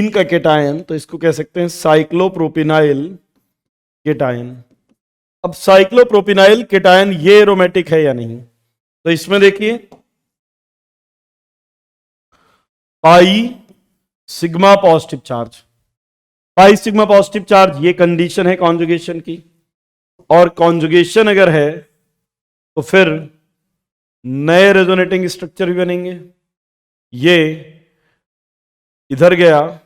का केटायन, तो इसको कह सकते हैं साइक्लोप्रोपिनाइल केटायन। अब साइक्लोप्रोपिनाइल केटायन ये एरोमेटिक है या नहीं? तो इसमें देखिए पाई सिग्मा पॉजिटिव चार्ज, पाई सिग्मा पॉजिटिव चार्ज, ये कंडीशन है कॉन्जुगेशन की। और कॉन्जुगेशन अगर है तो फिर नए रेजोनेटिंग स्ट्रक्चर भी बनेंगे। ये इधर गया,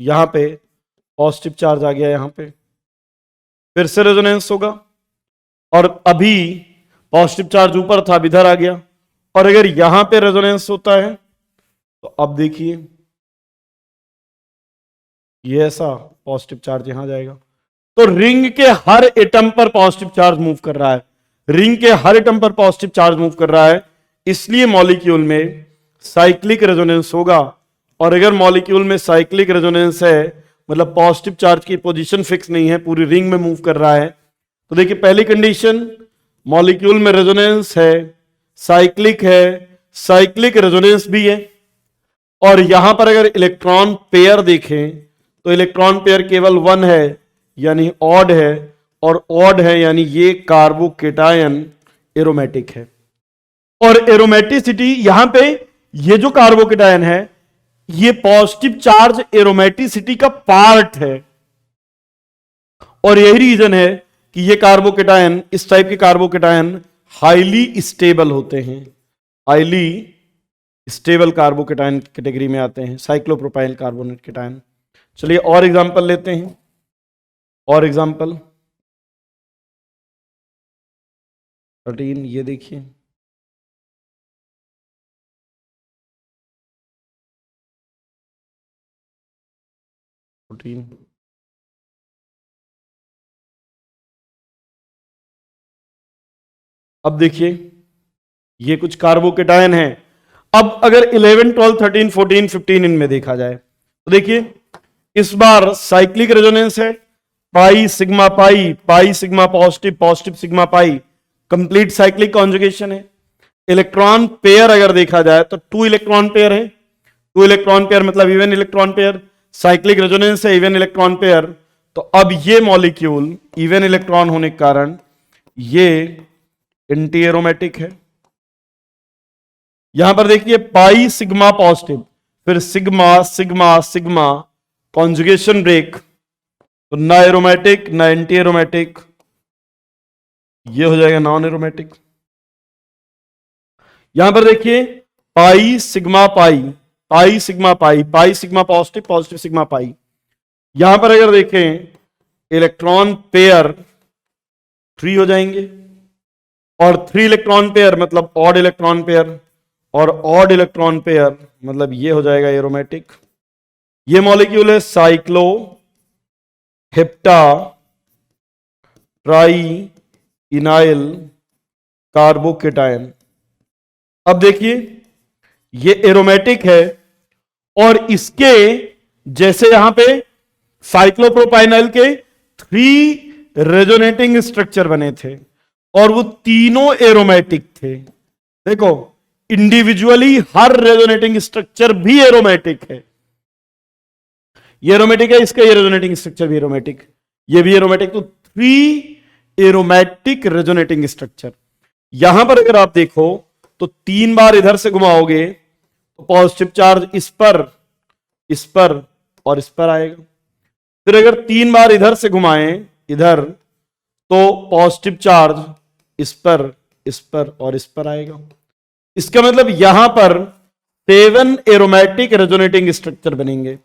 यहां पे पॉजिटिव चार्ज आ गया, यहां पे फिर से रेजोनेंस होगा। और अभी पॉजिटिव चार्ज ऊपर था, अब इधर आ गया। और अगर यहां पे रेजोनेंस होता है तो अब देखिए ये ऐसा पॉजिटिव चार्ज यहां जाएगा। तो रिंग के हर एटम पर पॉजिटिव चार्ज मूव कर रहा है। रिंग के हर एटम पर पॉजिटिव चार्ज मूव कर रहा है, इसलिए मॉलिक्यूल में साइक्लिक रेजोनेंस होगा। और अगर मॉलिक्यूल में साइक्लिक रेजोनेंस है, मतलब पॉजिटिव चार्ज की पोजीशन फिक्स नहीं है, पूरी रिंग में मूव कर रहा है, तो देखिए पहली कंडीशन, मॉलिक्यूल में रेजोनेंस है, साइक्लिक है, साइक्लिक रेजोनेंस भी है। और यहां पर अगर इलेक्ट्रॉन पेयर देखें तो इलेक्ट्रॉन पेयर केवल 1 है, यानी ऑड है, और ऑड है यानी ये कार्बोकेटायन एरोमेटिक है। और एरोमेटिसिटी यहां पे ये जो कार्बोकेटायन है ये पॉजिटिव चार्ज एरोमेटिसिटी का पार्ट है, और यही रीजन है कि ये कार्बोकेटायन, इस टाइप के कार्बोकेटायन हाईली स्टेबल होते हैं, हाईली स्टेबल कार्बोकेटायन कैटेगरी में आते हैं, साइक्लोप्रोपाइल कार्बोनेट केटायन। चलिए और एग्जांपल लेते हैं, और एग्जांपल 13, ये देखिए, अब देखिए ये कुछ कार्बोकेटायन है। अब अगर 11, 12, 13, 14, 15 इनमें देखा जाए तो देखिए इस बार साइक्लिक रेजोनेंस है, pi sigma pi, pi sigma positive, positive sigma pi, complete cyclic conjugation है। इलेक्ट्रॉन पेयर अगर देखा जाए तो 2 इलेक्ट्रॉन पेयर है, 2 इलेक्ट्रॉन पेयर मतलब even electron pair, cyclic resonance है, इवन इलेक्ट्रॉन पेयर। तो अब ये मॉलिक्यूल इवन इलेक्ट्रॉन होने के कारण ये एंटी एरोमेटिक है। यहां पर देखिए पाई सिग्मा पॉजिटिव, फिर sigma sigma sigma, conjugation break, तो ना एरोमेटिक ना एंटी एरोमेटिक, ये हो जाएगा नॉन एरोमेटिक। यहां पर देखिए pi sigma pi, pi sigma pi, pi sigma positive, positive sigma pi. यहां पर अगर देखें इलेक्ट्रॉन पेयर 3 हो जाएंगे, और 3 इलेक्ट्रॉन पेयर मतलब ऑड इलेक्ट्रॉन पेयर, और ऑड इलेक्ट्रॉन पेयर मतलब ये हो जाएगा एरोमेटिक। ये मॉलिक्यूल है साइक्लो हेप्टा ट्राई इनाइल कार्बोकेटायन। अब देखिए ये एरोमेटिक है, और इसके जैसे यहां पे साइक्लोप्रोपाइनल के 3 रेजोनेटिंग स्ट्रक्चर बने थे और वो तीनों एरोमेटिक थे। देखो इंडिविजुअली हर रेजोनेटिंग स्ट्रक्चर भी एरोमेटिक है, ये एरोमेटिक है, इसका ये रेजोनेटिंग स्ट्रक्चर भी एरोमेटिक, ये भी एरोमेटिक, तो 3 एरोमेटिक रेजोनेटिंग स्ट्रक्चर। यहां पर अगर आप देखो तो 3 बार इधर से घुमाओगे तो पॉजिटिव चार्ज इस पर, इस पर और इस पर आएगा। फिर अगर 3 बार इधर से घुमाएं इधर, तो पॉजिटिव चार्ज इस पर, इस पर और इस पर आएगा। इसका मतलब यहां पर 7 एरोमेटिक रेजोनेटिंग स्ट्रक्चर बनेंगे।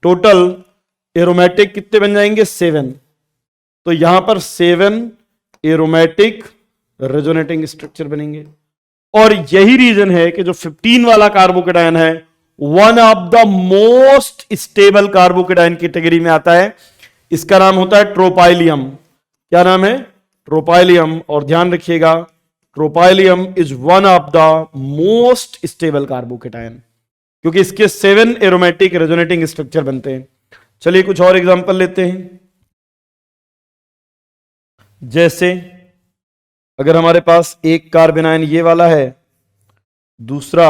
टोटल एरोमेटिक कितने बन जाएंगे? 7। तो यहां पर 7 एरोमेटिक रेजोनेटिंग स्ट्रक्चर बनेंगे। और यही रीजन है कि जो 15 वाला कार्बोकेटायन है one of the most stable carbocation category में आता है। इसका नाम होता है ट्रोपाइलियम। क्या नाम है? ट्रोपाइलियम। और ध्यान रखिएगा tropylium is one of the most stable carbocation, क्योंकि इसके 7 एरोमेटिक रेजोनेटिंग स्ट्रक्चर बनते हैं। चलिए कुछ और एग्जांपल लेते हैं। जैसे अगर हमारे पास एक कार्बेनाइन ये वाला है, दूसरा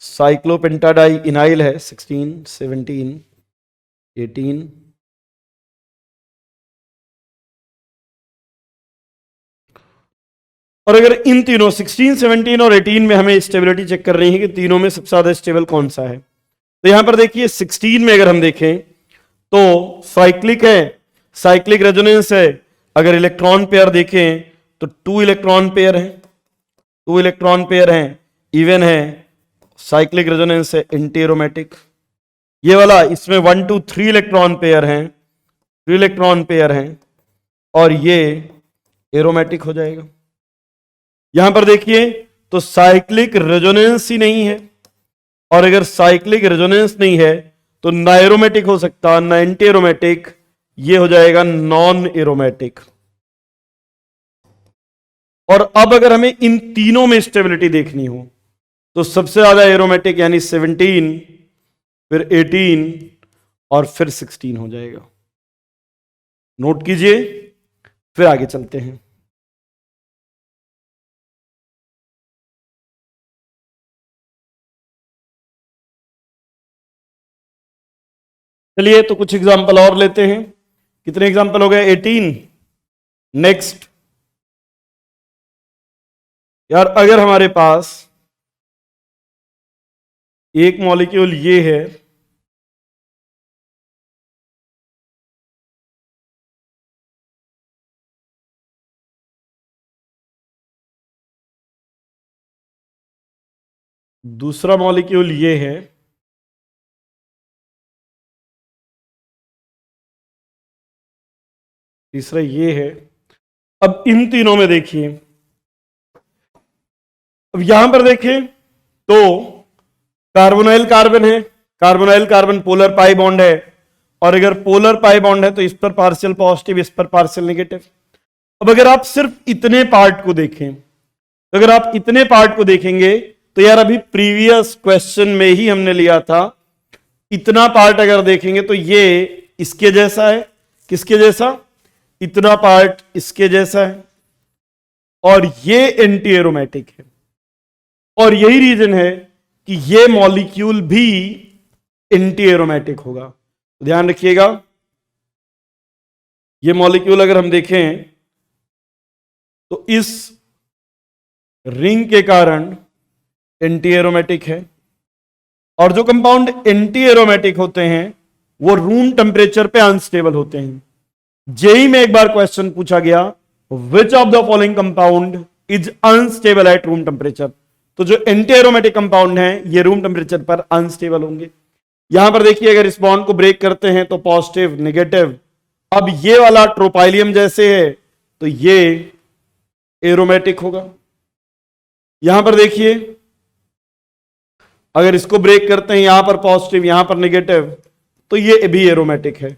साइक्लोपेंटाडाई इनाइल है 16, 17, 18, और अगर इन तीनों 16, 17 और 18 में हमें स्टेबिलिटी चेक कर रही है कि तीनों में सबसे ज्यादा स्टेबल कौन सा है, तो यहां पर देखिए 16 में अगर हम देखें तो साइक्लिक है, साइक्लिक रेजोनेंस है। अगर इलेक्ट्रॉन पेयर देखें तो 2 इलेक्ट्रॉन पेयर हैं, 2 इलेक्ट्रॉन पेयर हैं, इवन है, साइक्लिक रेजोनेंस है, एंटी एरोमेटिक। ये वाला इसमें 1, 2, 3 इलेक्ट्रॉन पेयर हैं, 3 इलेक्ट्रॉन पेयर हैं, और ये एरोमेटिक हो जाएगा। यहां पर देखिए तो साइक्लिक रेजोनेंस ही नहीं है, और अगर साइक्लिक रेजोनेंस नहीं है तो ना एरोमेटिक हो सकता ना एंटी एरोमेटिक, ये हो जाएगा नॉन एरोमेटिक। और अब अगर हमें इन तीनों में स्टेबिलिटी देखनी हो तो सबसे ज्यादा एरोमेटिक यानी 17, फिर 18 और फिर 16 हो जाएगा। नोट कीजिए, फिर आगे चलते हैं। चलिए तो कुछ एग्जांपल और लेते हैं। कितने एग्जांपल हो गए? 18। नेक्स्ट, यार अगर हमारे पास एक मॉलिक्यूल ये है, दूसरा मॉलिक्यूल ये है, तीसरा ये है। अब इन तीनों में देखिए, अब यहां पर देखें तो कार्बोनाइल कार्बन है, carbonyl carbon polar pi bond है, और अगर पोलर पाई बॉन्ड है तो इस पर पार्शियल पॉजिटिव, इस पर पार्शियल नेगेटिव। अब अगर आप सिर्फ इतने पार्ट को देखें, तो अगर आप इतने पार्ट को देखेंगे तो यार अभी प्रीवियस क्वेश्चन में ही हमने लिया था, इतना पार्ट अगर देखेंगे तो ये इसके जैसा है। किसके जैसा? इतना पार्ट इसके जैसा है, और ये एंटी एरोमेटिक है। और यही रीजन है कि ये मॉलिक्यूल भी एंटी एरोमेटिक होगा। तो ध्यान रखिएगा, ये मॉलिक्यूल अगर हम देखें तो इस रिंग के कारण एंटी एरोमेटिक है, और जो कंपाउंड एंटी एरोमेटिक होते हैं वो रूम टेम्परेचर पे अनस्टेबल होते हैं। जेई में एक बार क्वेश्चन पूछा गया, विच of the following compound is unstable at room temperature. तो जो एंटी एरोमेटिक कंपाउंड हैं ये रूम टेम्परेचर पर अनस्टेबल होंगे। यहां पर देखिए, अगर इस बॉन्ड को ब्रेक करते हैं तो पॉजिटिव नेगेटिव। अब ये वाला ट्रोपाइलियम जैसे है तो ये एरोमेटिक होगा। यहां पर देखिए, अगर इसको ब्रेक करते हैं यहां पर पॉजिटिव यहां पर नेगेटिव, तो ये भी एरोमेटिक है।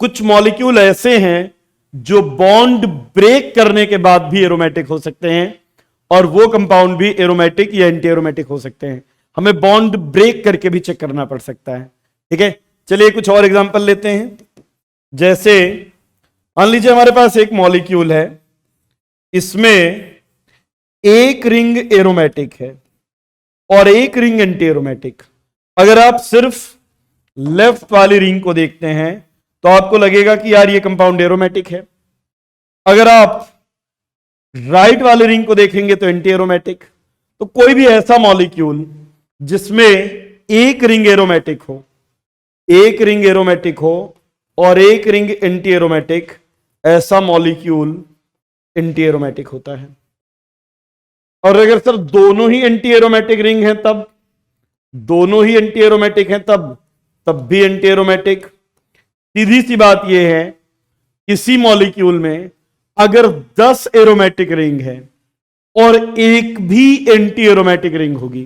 कुछ मॉलिक्यूल ऐसे हैं जो बॉन्ड ब्रेक करने के बाद भी एरोमेटिक हो सकते हैं, और वो कंपाउंड भी एरोमेटिक या एंटी एरोमेटिक हो सकते हैं। हमें बॉन्ड ब्रेक करके भी चेक करना पड़ सकता है। ठीक है, चलिए कुछ और एग्जांपल लेते हैं। जैसे मान लीजिए हमारे पास एक मॉलिक्यूल है, इसमें एक रिंग एरोमेटिक है और एक रिंग एंटी एरोमेटिक। अगर आप सिर्फ लेफ्ट वाली रिंग को देखते हैं तो आपको लगेगा कि यार ये कंपाउंड एरोमेटिक है। अगर आप राइट वाले रिंग को देखेंगे तो एंटी एरोमेटिक। तो कोई भी ऐसा मॉलिक्यूल जिसमें एक रिंग एरोमेटिक हो, एक रिंग एरोमेटिक हो और एक रिंग एंटी एरोमेटिक, ऐसा मॉलिक्यूल एंटी एरोमेटिक होता है। और अगर सर दोनों ही एंटी एरोमेटिक रिंग हैं, तब दोनों ही एंटी एरोमेटिक हैं, तब भी एंटी एरोमेटिक। सीधी सी बात यह है, किसी मॉलिक्यूल में अगर 10 एरोमेटिक रिंग है और एक भी एंटी एरोमेटिक रिंग होगी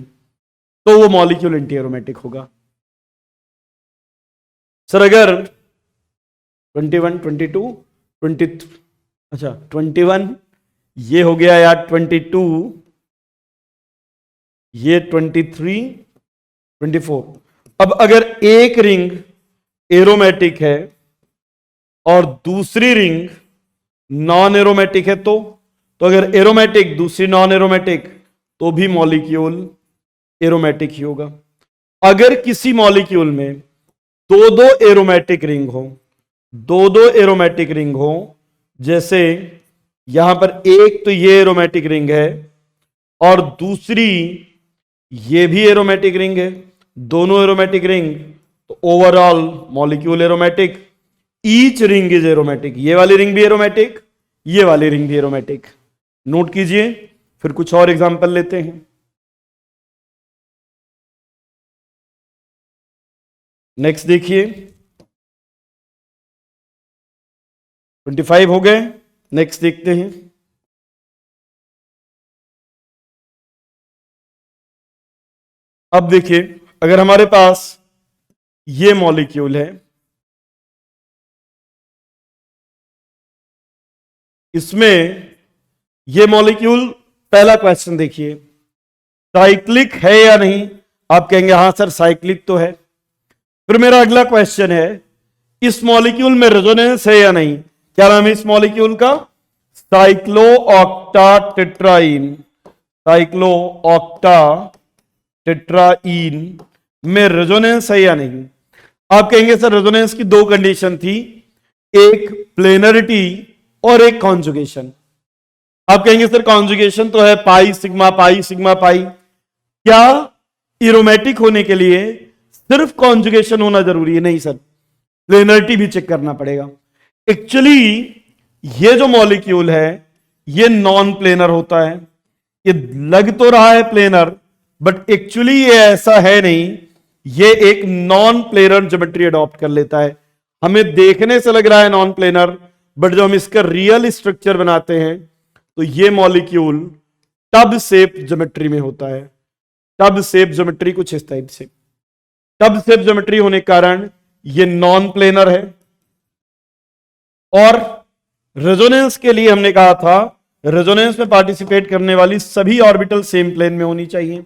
तो वो मॉलिक्यूल एंटी एरोमेटिक होगा। सर अगर 21, 22, 20, अच्छा 21 ये हो गया यार, 22 ये 23, 24। अब अगर एक रिंग एरोमेटिक है और दूसरी रिंग नॉन एरोमेटिक है, तो अगर एरोमेटिक दूसरी नॉन एरोमेटिक, तो भी मॉलिक्यूल एरोमेटिक ही होगा। अगर किसी मॉलिक्यूल में दो एरोमेटिक रिंग हो, दो एरोमेटिक रिंग हो, जैसे यहां पर एक तो ये एरोमेटिक रिंग है और दूसरी ये भी एरोमेटिक रिंग है, दोनों एरोमेटिक रिंग, तो overall molecule aromatic. Each ring is aromatic. ये वाली रिंग भी एरोमेटिक, ये वाली रिंग भी एरोमेटिक। नोट कीजिए, फिर कुछ और एग्जांपल लेते हैं। नेक्स्ट देखिए, 25 हो गए। नेक्स्ट देखते हैं। अब देखिए, अगर हमारे पास ये मॉलिक्यूल है, इसमें ये मॉलिक्यूल, पहला क्वेश्चन देखिए, साइक्लिक है या नहीं? आप कहेंगे हां सर साइक्लिक तो है। फिर मेरा अगला क्वेश्चन है, इस मॉलिक्यूल में रेजोनेंस है या नहीं? क्या नाम है इस मॉलिक्यूल का? Cyclo octa tetraene. Cyclo octa tetraene में रेजोनेंस है या नहीं? आप कहेंगे सर रेजोनेंस की दो कंडीशन थी, एक प्लेनरिटी और एक कॉन्जुगेशन। आप कहेंगे सर कॉन्जुगेशन तो है पाई सिग्मा पाई सिग्मा पाई, क्या एरोमेटिक होने के लिए सिर्फ कॉन्जुगेशन होना जरूरी है? नहीं सर, प्लेनरिटी भी चेक करना पड़ेगा। एक्चुअली ये जो मॉलिक्यूल है ये नॉन प्लेनर होता है। ये लग तो रहा है प्लेनर, बट एक्चुअली ये ऐसा है नहीं। ये एक नॉन प्लेनर ज्योमेट्री अडॉप्ट कर लेता है। हमें देखने से लग रहा है नॉन प्लेनर, बट जब हम इसका रियल स्ट्रक्चर बनाते हैं तो ये मॉलिक्यूल टब शेप ज्योमेट्री में होता है। टब शेप ज्योमेट्री कुछ इस टाइप से, टब शेप ज्योमेट्री होने के कारण ये नॉन प्लेनर है। और रेजोनेंस के लिए हमने कहा था रेजोनेंस में पार्टिसिपेट करने वाली सभी ऑर्बिटल सेम प्लेन में होनी चाहिए,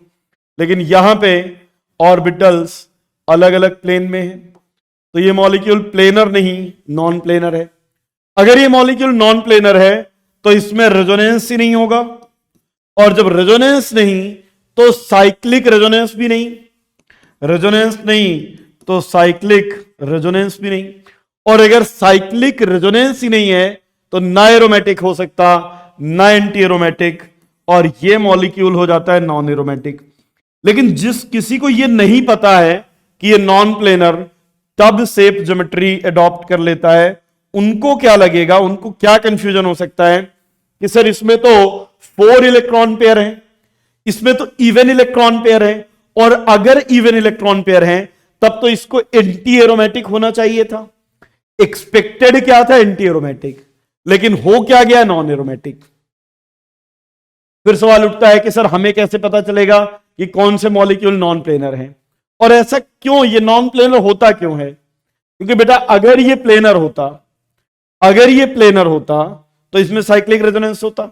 लेकिन यहां पे ऑर्बिटल्स अलग अलग प्लेन में है, तो ये मॉलिक्यूल प्लेनर नहीं नॉन प्लेनर है। अगर ये मॉलिक्यूल नॉन प्लेनर है तो इसमें रेजोनेंस ही नहीं होगा, और जब रेजोनेंस नहीं तो साइक्लिक रेजोनेंस भी नहीं, रेजोनेंस नहीं तो साइक्लिक रेजोनेंस भी नहीं। और अगर साइक्लिक रेजोनेंस ही नहीं है तो ना एरोमेटिक हो सकता ना एंटी एरोमेटिक, और ये मॉलिक्यूल हो जाता है नॉन एरोमेटिक। लेकिन जिस किसी को ये नहीं पता है कि ये non planar tub shape geometry adopt कर लेता है, उनको क्या लगेगा, उनको क्या कंफ्यूजन हो सकता है कि सर इसमें तो 4 इलेक्ट्रॉन पेयर है, इसमें तो इवन इलेक्ट्रॉन पेयर है, और अगर इवन इलेक्ट्रॉन पेयर है तब तो इसको एंटी एरोमेटिक होना चाहिए था। एक्सपेक्टेड क्या था? एंटी एरोमेटिक, लेकिन हो क्या गया? Non aromatic. फिर सवाल उठता है कि सर हमें कैसे पता चलेगा कि कौन से मॉलिक्यूल नॉन प्लेनर हैं, और ऐसा क्यों, ये नॉन प्लेनर होता क्यों है? क्योंकि बेटा अगर ये प्लेनर होता, अगर ये प्लेनर होता तो इसमें साइक्लिक रेजोनेंस होता,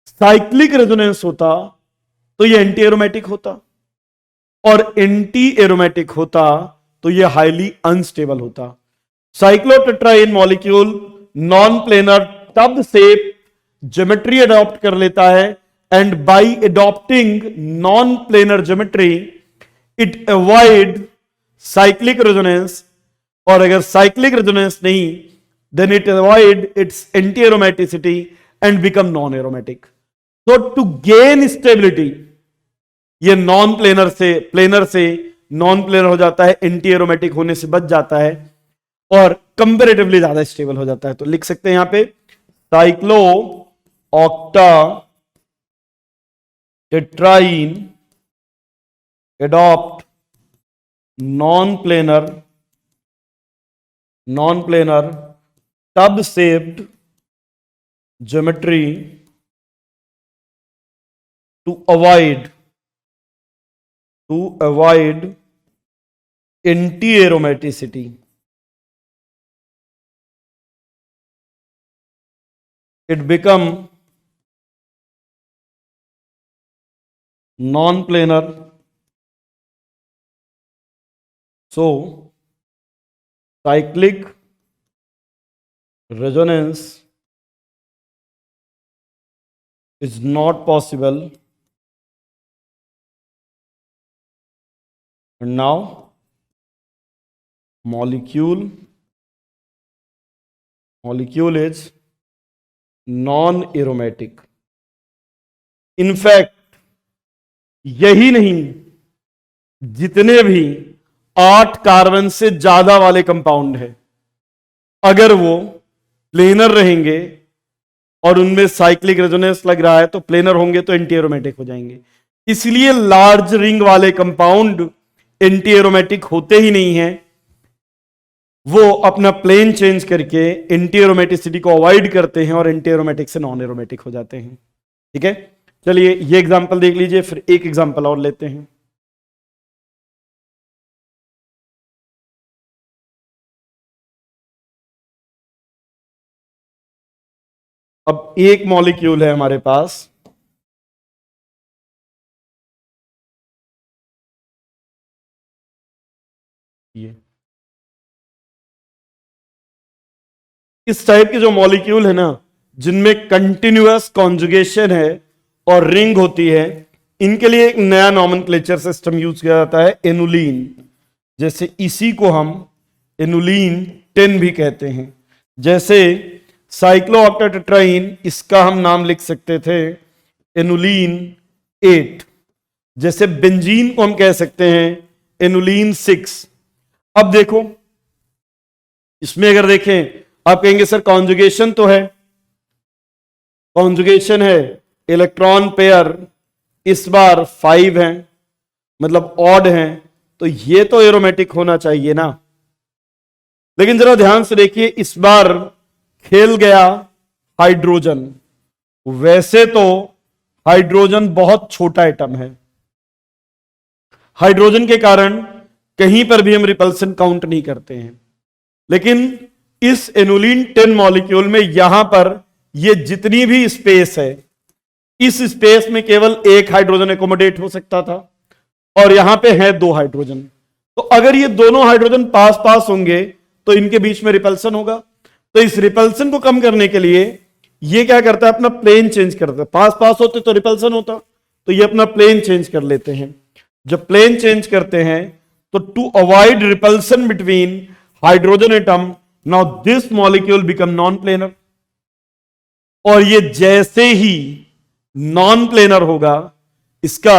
साइक्लिक रेजोनेंस होता तो ये एंटी एरोमेटिक होता, और एंटी एरोमेटिक होता तो ये हाईली अनस्टेबल होता। Cyclotetraene molecule non planar tub shape geometry adopt कर लेता है, and by adopting non planar geometry it avoid cyclic resonance, और अगर साइक्लिक रेजोनेंस नहीं then it avoid its anti aromaticity and become non aromatic. तो to gain stability ये non planar से non planar हो जाता है, एंटी एरोमेटिक होने से बच जाता है, और कंपेरेटिवली ज्यादा स्टेबल हो जाता है। तो लिख सकते हैं यहां पे cyclo octa tetraene adopt non planar tub shaped geometry to avoid anti aromaticity. It become non-planar. So, cyclic resonance is not possible. And now, molecule is non-aromatic. In fact, यही नहीं, जितने भी 8 कार्बन से ज्यादा वाले कंपाउंड है, अगर वो प्लेनर रहेंगे और उनमें साइक्लिक रेजोनेंस लग रहा है तो प्लेनर होंगे तो एंटी एरोमेटिक हो जाएंगे। इसलिए लार्ज रिंग वाले कंपाउंड एंटी एरोमेटिक होते ही नहीं है, वो अपना प्लेन चेंज करके एंटी एरोमेटिसिटी को अवॉइड करते हैं और एंटी एरोमेटिक से नॉन एरोमेटिक हो जाते हैं। ठीक है, चलिए ये एग्जांपल देख लीजिए, फिर एक एग्जांपल और लेते हैं। अब एक मॉलिक्यूल है हमारे पास, ये इस टाइप के जो मॉलिक्यूल है ना, जिनमें कंटिन्यूअस कॉन्जुगेशन है और रिंग होती है, इनके लिए एक नया नॉमेनक्लेचर सिस्टम यूज किया जाता है, एनुलीन। जैसे इसी को हम एनुलीन 10 भी कहते हैं। जैसे साइक्लोऑक्टाटेट्राइन, इसका हम नाम लिख सकते थे एनुलीन 8। जैसे बेंजीन को हम कह सकते हैं एनुलीन 6। अब देखो, इसमें अगर देखें, आप कहेंगे सर कॉन्जुगेशन तो है, कॉन्जुगेशन है, इलेक्ट्रॉन पेयर इस बार 5 है, मतलब ऑड है, तो ये तो एरोमेटिक होना चाहिए ना। लेकिन जरा ध्यान से देखिए, इस बार खेल गया हाइड्रोजन। वैसे तो हाइड्रोजन बहुत छोटा एटम है, हाइड्रोजन के कारण कहीं पर भी हम रिपल्सन काउंट नहीं करते हैं, लेकिन इस एनुलीन 10 मॉलिक्यूल में यहां पर ये जितनी भी स्पेस है, इस स्पेस में केवल एक हाइड्रोजन एकोमोडेट हो सकता था, और यहां पे है 2 हाइड्रोजन। तो अगर ये दोनों हाइड्रोजन पास पास होंगे तो इनके बीच में रिपल्सन होगा। तो इस रिपल्सन को कम करने के लिए ये क्या करता है, अपना प्लेन चेंज करता है। पास पास होते तो रिपल्सन होता, तो ये अपना प्लेन चेंज कर लेते हैं। जब प्लेन चेंज करते हैं तो to avoid repulsion between hydrogen atom, now this molecule become non planar. और ये जैसे ही नॉन प्लेनर होगा, इसका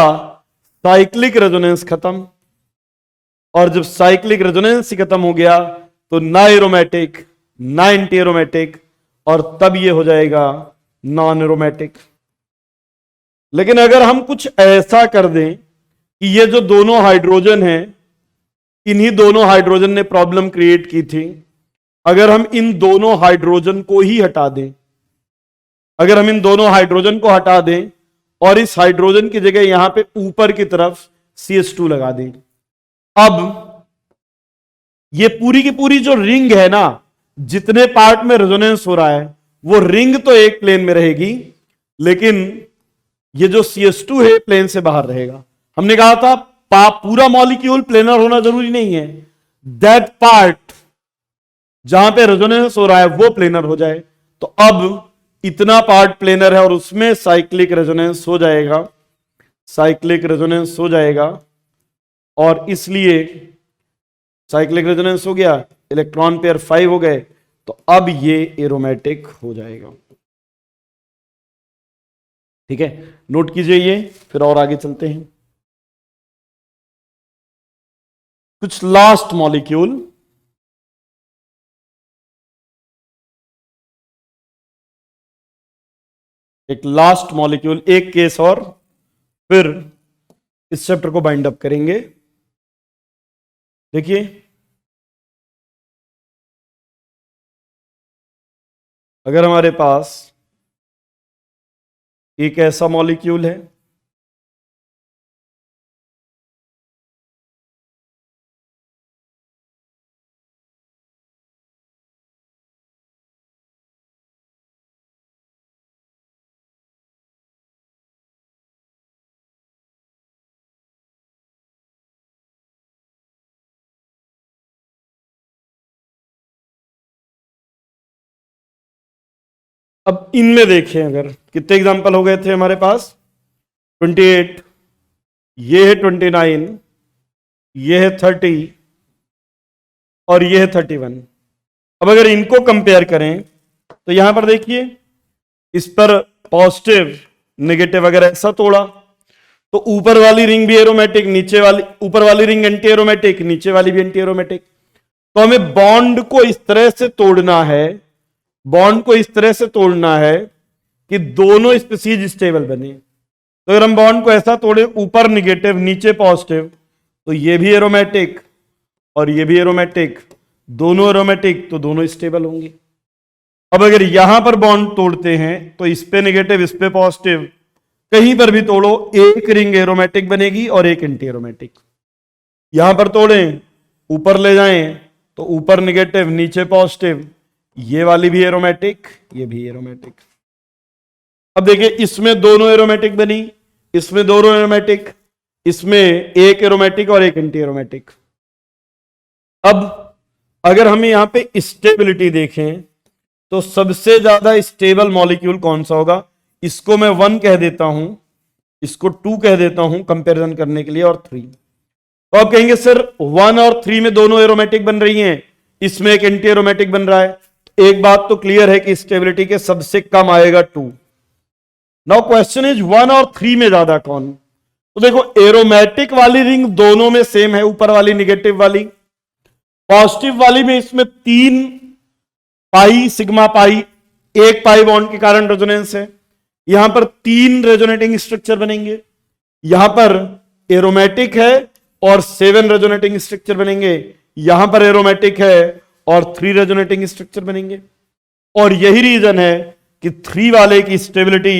साइक्लिक रेजोनेंस खत्म, और जब साइक्लिक रेजोनेंस खत्म हो गया तो ना एरोमेटिक ना एंटी एरोमेटिक, और तब ये हो जाएगा नॉन एरोमेटिक। लेकिन अगर हम कुछ ऐसा कर दें कि ये जो दोनों हाइड्रोजन हैं, इन्हीं दोनों हाइड्रोजन ने प्रॉब्लम क्रिएट की थी, अगर हम इन दोनों हाइड्रोजन को ही हटा दें, अगर हम इन दोनों हाइड्रोजन को हटा दें और इस हाइड्रोजन की जगह यहां पे ऊपर की तरफ CH2 लगा दें, अब ये पूरी की पूरी जो रिंग है ना, जितने पार्ट में रेजोनेंस हो रहा है, वो रिंग तो एक प्लेन में रहेगी, लेकिन ये जो CH2 है प्लेन से बाहर रहेगा। हमने कहा था पूरा मॉलिक्यूल प्लेनर होना जरूरी नहीं है, दैट पार्ट जहां पे रेजोनेंस हो रहा है वो प्लेनर हो जाए। तो अब इतना पार्ट प्लेनर है और उसमें साइक्लिक रेजोनेंस हो जाएगा, साइक्लिक रेजोनेंस हो जाएगा, और इसलिए साइक्लिक रेजोनेंस हो गया, इलेक्ट्रॉन पेयर 5 हो गए, तो अब ये एरोमेटिक हो जाएगा। ठीक है, नोट कीजिए ये, फिर और आगे चलते हैं। कुछ लास्ट मॉलिक्यूल, एक लास्ट मॉलिक्यूल, एक केस और, फिर इस चैप्टर को बाइंड अप करेंगे। देखिए, अगर हमारे पास एक ऐसा मॉलिक्यूल है, अब इनमें देखें, अगर कितने एग्जांपल हो गए थे हमारे पास, 28, ये है 29, ये है 30, और ये है 31। अब अगर इनको कंपेयर करें तो यहां पर देखिए, इस पर पॉजिटिव नेगेटिव अगर ऐसा तोड़ा तो ऊपर वाली रिंग भी एरोमेटिक, नीचे वाली, ऊपर वाली रिंग एंटी एरोमेटिक, नीचे वाली भी एंटी एरोमेटिक। तो हमें बॉन्ड को इस तरह से तोड़ना है, बॉन्ड को इस तरह से तोड़ना है कि दोनों स्पीसीज स्टेबल बने। तो अगर हम बॉन्ड को ऐसा तोड़े, ऊपर नेगेटिव नीचे पॉजिटिव, तो ये भी एरोमेटिक और ये भी एरोमेटिक, दोनों एरोमेटिक, तो दोनों स्टेबल होंगे। अब अगर यहां पर बॉन्ड तोड़ते हैं तो इस पे नेगेटिव इस पे पॉजिटिव, कहीं पर भी तोड़ो एक रिंग एरोमेटिक बनेगी और एक एंटी एरोमेटिक। यहां पर तोड़ें, ऊपर ले जाएं तो ऊपर नेगेटिव नीचे पॉजिटिव, ये वाली भी एरोमेटिक ये भी एरोमेटिक। अब देखिए इसमें दोनों एरोमेटिक बनी, इसमें दोनों एरोमेटिक, इसमें एक एरोमेटिक और एक एंटी एरोमेटिक। अब अगर हम यहां पे स्टेबिलिटी देखें तो सबसे ज्यादा स्टेबल मॉलिक्यूल कौन सा होगा? इसको मैं 1 कह देता हूं, इसको 2 कह देता हूं कंपैरिजन करने के लिए, और 3। तो आप कहेंगे सर 1 और 3 में दोनों एरोमेटिक बन रही हैं, इसमें एक एंटी एरोमेटिक बन रहा है। एक बात तो क्लियर है कि स्टेबिलिटी के सबसे कम आएगा 2। नाउ क्वेश्चन इज 1 और 3 में ज्यादा कौन? तो देखो एरोमेटिक वाली रिंग दोनों में सेम है, ऊपर वाली नेगेटिव वाली। पॉजिटिव वाली में इसमें 3 पाई सिग्मा पाई, एक पाई बॉन्ड के कारण रेजोनेंस है। यहां पर 3 रेजोनेटिंग स्ट्रक्चर बनेंगे, यहां पर एरोमेटिक है और 7 रेजोनेटिंग स्ट्रक्चर बनेंगे, यहां पर एरोमेटिक है और 3 रेजोनेटिंग स्ट्रक्चर बनेंगे। और यही रीजन है कि 3 वाले की स्टेबिलिटी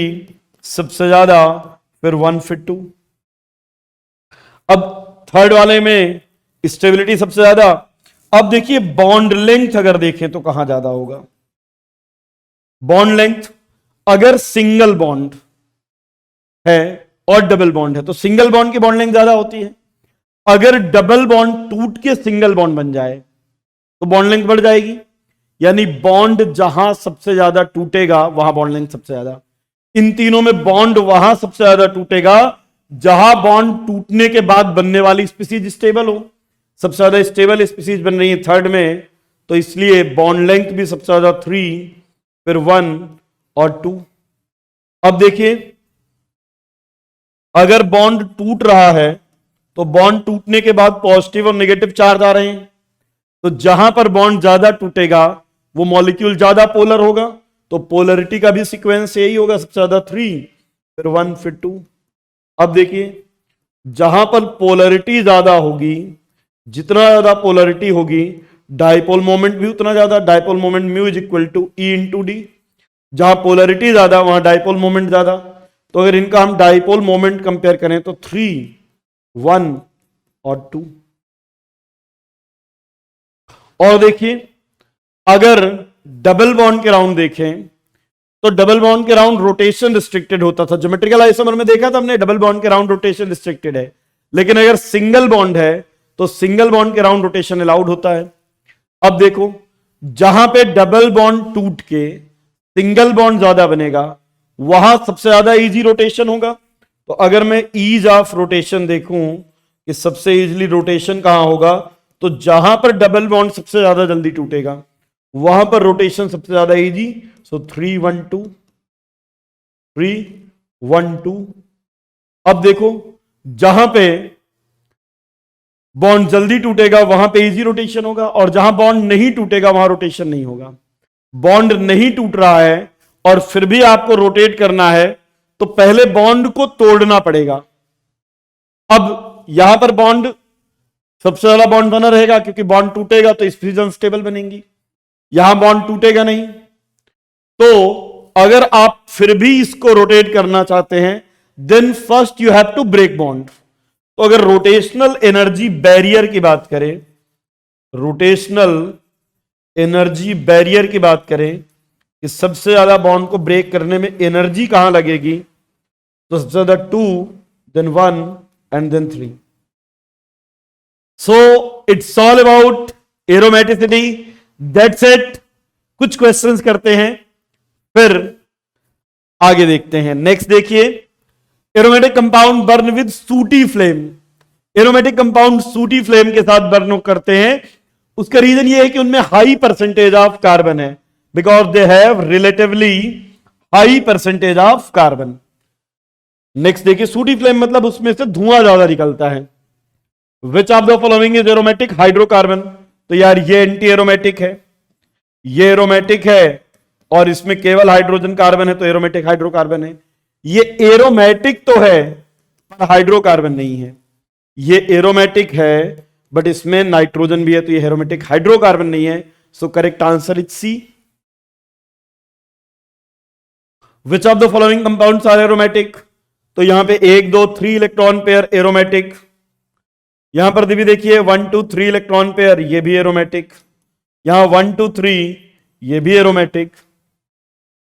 सबसे ज्यादा, फिर 1 फिर 2। अब थर्ड वाले में स्टेबिलिटी सबसे ज्यादा। अब देखिए बॉन्ड लेंथ अगर देखें तो कहां ज्यादा होगा? बॉन्ड लेंथ अगर सिंगल बॉन्ड है और डबल बॉन्ड है तो सिंगल बॉन्ड की बॉन्ड लेंथ ज्यादा होती है। अगर डबल बॉन्ड टूट के सिंगल बॉन्ड बन जाए तो बॉन्ड लेंथ बढ़ जाएगी। यानी बॉन्ड जहां सबसे ज्यादा टूटेगा वहां बॉन्ड लेंथ सबसे ज्यादा। इन तीनों में बॉन्ड वहां सबसे ज्यादा टूटेगा जहां बॉन्ड टूटने के बाद बनने वाली स्पीसीज स्टेबल हो। सबसे ज्यादा स्टेबल स्पीसीज बन रही है थर्ड में, तो इसलिए बॉन्ड लेंथ भी सबसे ज्यादा 3, फिर 1 और 2। अब देखिए अगर बॉन्ड टूट रहा है तो बॉन्ड टूटने के बाद पॉजिटिव और नेगेटिव चार्ज आ रहे हैं, तो जहां पर बॉन्ड ज्यादा टूटेगा वो मॉलिक्यूल ज्यादा पोलर होगा। तो पोलरिटी का भी सीक्वेंस यही होगा, सबसे ज्यादा 3, फिर 1 फिर 2। अब देखिए जहां पर पोलरिटी ज्यादा होगी, जितना ज्यादा पोलरिटी होगी डाइपोल मोमेंट भी उतना ज्यादा। Dipole moment mu is equal to E into D. जहां पोलरिटी ज्यादा वहां डाइपोल मोमेंट ज्यादा। तो अगर इनका हम डाइपोल मोमेंट कंपेयर करें तो 3, 1 और 2। और देखिए अगर डबल बॉन्ड के राउंड देखें तो डबल बॉन्ड के राउंड रोटेशन रिस्ट्रिक्टेड होता था। ज्योमेट्रिकल आइसोमर में देखा था हमने, डबल बॉन्ड के राउंड रोटेशन रिस्ट्रिक्टेड है। लेकिन अगर सिंगल बॉन्ड है तो सिंगल बॉन्ड के राउंड रोटेशन अलाउड होता है। अब देखो जहां पे डबल बॉन्ड टूट के सिंगल बॉन्ड ज्यादा बनेगा वहां सबसे ज्यादा इजी रोटेशन होगा। तो अगर मैं ईज ऑफ रोटेशन देखूं कि सबसे इजीली रोटेशन कहां होगा, तो जहां पर डबल बॉन्ड सबसे ज्यादा जल्दी टूटेगा वहां पर रोटेशन सबसे ज्यादा इजी। सो 3, 1, 2, 3, 1, 2। अब देखो जहां पे बॉन्ड जल्दी टूटेगा वहां पे इजी रोटेशन होगा, और जहां बॉन्ड नहीं टूटेगा वहां रोटेशन नहीं होगा। बॉन्ड नहीं टूट रहा है और फिर भी आपको रोटेट करना है तो पहले बॉन्ड को तोड़ना पड़ेगा। अब यहां पर बॉन्ड सबसे ज्यादा बॉन्ड बना रहेगा क्योंकि बॉन्ड टूटेगा तो स्पीसीज अनस्टेबल बनेंगी। यहां बॉन्ड टूटेगा नहीं, तो अगर आप फिर भी इसको रोटेट करना चाहते हैं then first you have to break bond. तो अगर रोटेशनल एनर्जी बैरियर की बात करें, रोटेशनल एनर्जी बैरियर की बात करें कि सबसे ज्यादा बॉन्ड को ब्रेक करने में एनर्जी कहां लगेगी, तो सबसे ज्यादा 2, then 1 and then 3। So it's all about aromaticity. That's it. कुछ क्वेश्चंस करते हैं फिर आगे देखते हैं। नेक्स्ट देखिए, aromatic compound burn with sooty flame. Aromatic compound sooty flame के साथ बर्न करते हैं। उसका रीजन ये है कि उनमें हाई परसेंटेज ऑफ कार्बन है, because they have relatively high percentage of carbon. Next देखिए, सूटी फ्लेम मतलब उसमें से धुआं ज्यादा निकलता है। Which of the following is aromatic? Hydrocarbon. तो यार ये एंटी एरोमेटिक है, ये एरोमेटिक है और इसमें केवल हाइड्रोजन कार्बन है तो एरोमेटिक हाइड्रोकार्बन है। ये एरोमेटिक तो है पर हाइड्रोकार्बन नहीं है। ये एरोमेटिक है बट इसमें नाइट्रोजन भी है तो ये एरोमेटिक हाइड्रोकार्बन नहीं है। So correct answer is C. Which of the following compounds are aromatic? तो यहां पे 1, 2, 3 इलेक्ट्रॉन पेयर एरोमेटिक। यहां पर भी देखिए 1, 2, 3 इलेक्ट्रॉन पेयर, ये भी एरोमेटिक। यहां 1, 2, 3 ये भी aromatic.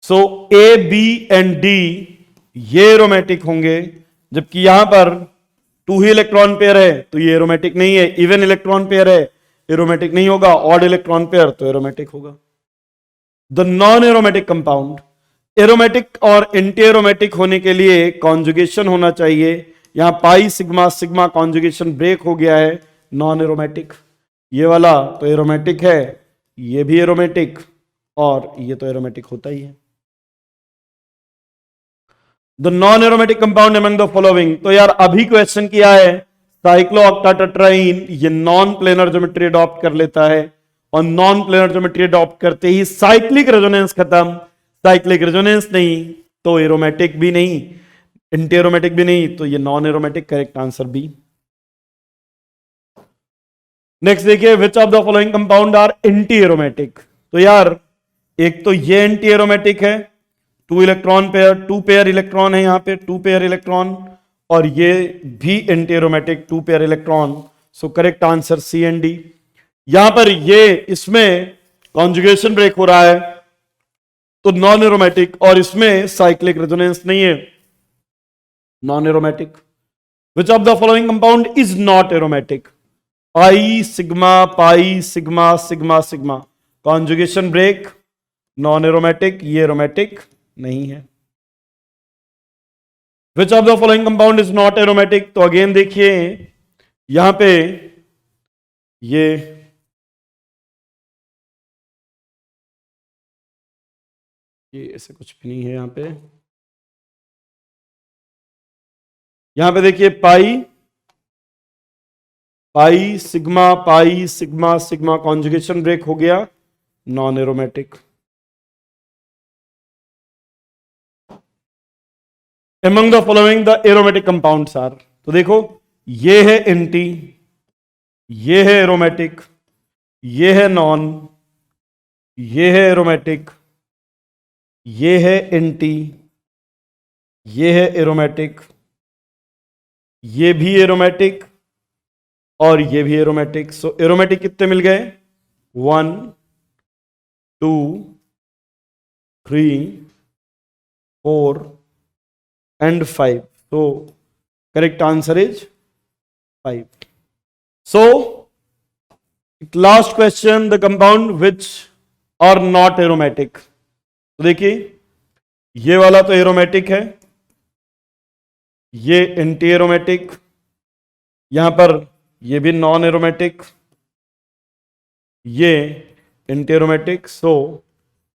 So A B and D ये एरोमेटिक होंगे, जबकि यहां पर 2 ही इलेक्ट्रॉन पेयर है तो ये एरोमेटिक नहीं है। इवन इलेक्ट्रॉन पेयर है, एरोमेटिक नहीं होगा। ऑड इलेक्ट्रॉन पेयर तो एरोमेटिक होगा। The non aromatic compound, aromatic और एंटी एरोमेटिक होने के लिए कॉन्जुगेशन होना चाहिए। यहां pi sigma sigma conjugation break हो गया है, नॉन एरोमेटिक। ये वाला तो एरोमेटिक है, ये भी एरोमेटिक, और ये तो एरोमेटिक होता ही है। The non aromatic compound among the following, तो यार अभी क्वेश्चन किया है साइक्लोऑक्टाटेट्राइन, ये नॉन प्लेनर ज्योमेट्री अडॉप्ट कर लेता है, और नॉन प्लेनर ज्योमेट्री अडॉप्ट करते ही साइक्लिक रेजोनेंस खत्म। साइक्लिक रेजोनेंस नहीं तो एरोमेटिक भी नहीं, एंटी एरोमेटिक भी नहीं, तो ये non aromatic, correct answer B. Next देखिए, which of the following compound are anti aromatic. तो यार एक तो ये एंटी एरोमेटिक है, 2 इलेक्ट्रॉन पेयर, 2 पेयर इलेक्ट्रॉन है यहां पे, 2 पेयर इलेक्ट्रॉन, और ये भी anti aromatic 2 pair electron. So correct answer C and D. यहां पर ये इसमें कॉन्जुगेशन ब्रेक हो रहा है तो नॉन एरोमेटिक, और इसमें साइक्लिक रेजोनेंस नहीं है, non aromatic. Which of the following compound is not aromatic. Pi sigma pi sigma sigma sigma, conjugation break, non aromatic, ये एरोमेटिक नहीं है। Which of the following compound is not aromatic, तो again देखिए यहां पे ये ऐसे कुछ भी नहीं है यहां पे देखिए pi pi sigma sigma conjugation break हो गया, non aromatic. Among the following the aromatic compounds are, तो देखो ये है एंटी, ये है एरोमेटिक, ये है नॉन, ये है एरोमेटिक, ये है एंटी, ये है एरोमेटिक, ये भी एरोमेटिक, और ये भी एरोमेटिक। सो एरोमेटिक कितने मिल गए, 1 2 3 4 and 5. So correct answer is 5. So last question, the compound which are not aromatic. तो देखिए ये वाला तो एरोमेटिक है, ये एंटी एरोमेटिक, यहां पर ये भी नॉन एरोमेटिक, ये एंटी एरोमेटिक, सो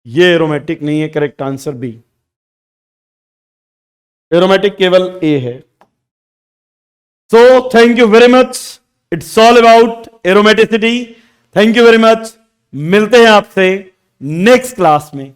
ये एरोमेटिक नहीं है, करेक्ट आंसर बी। एरोमेटिक केवल ए है। So thank you very much, it's all about aromaticity. Thank you very much, मिलते हैं आपसे नेक्स्ट क्लास में।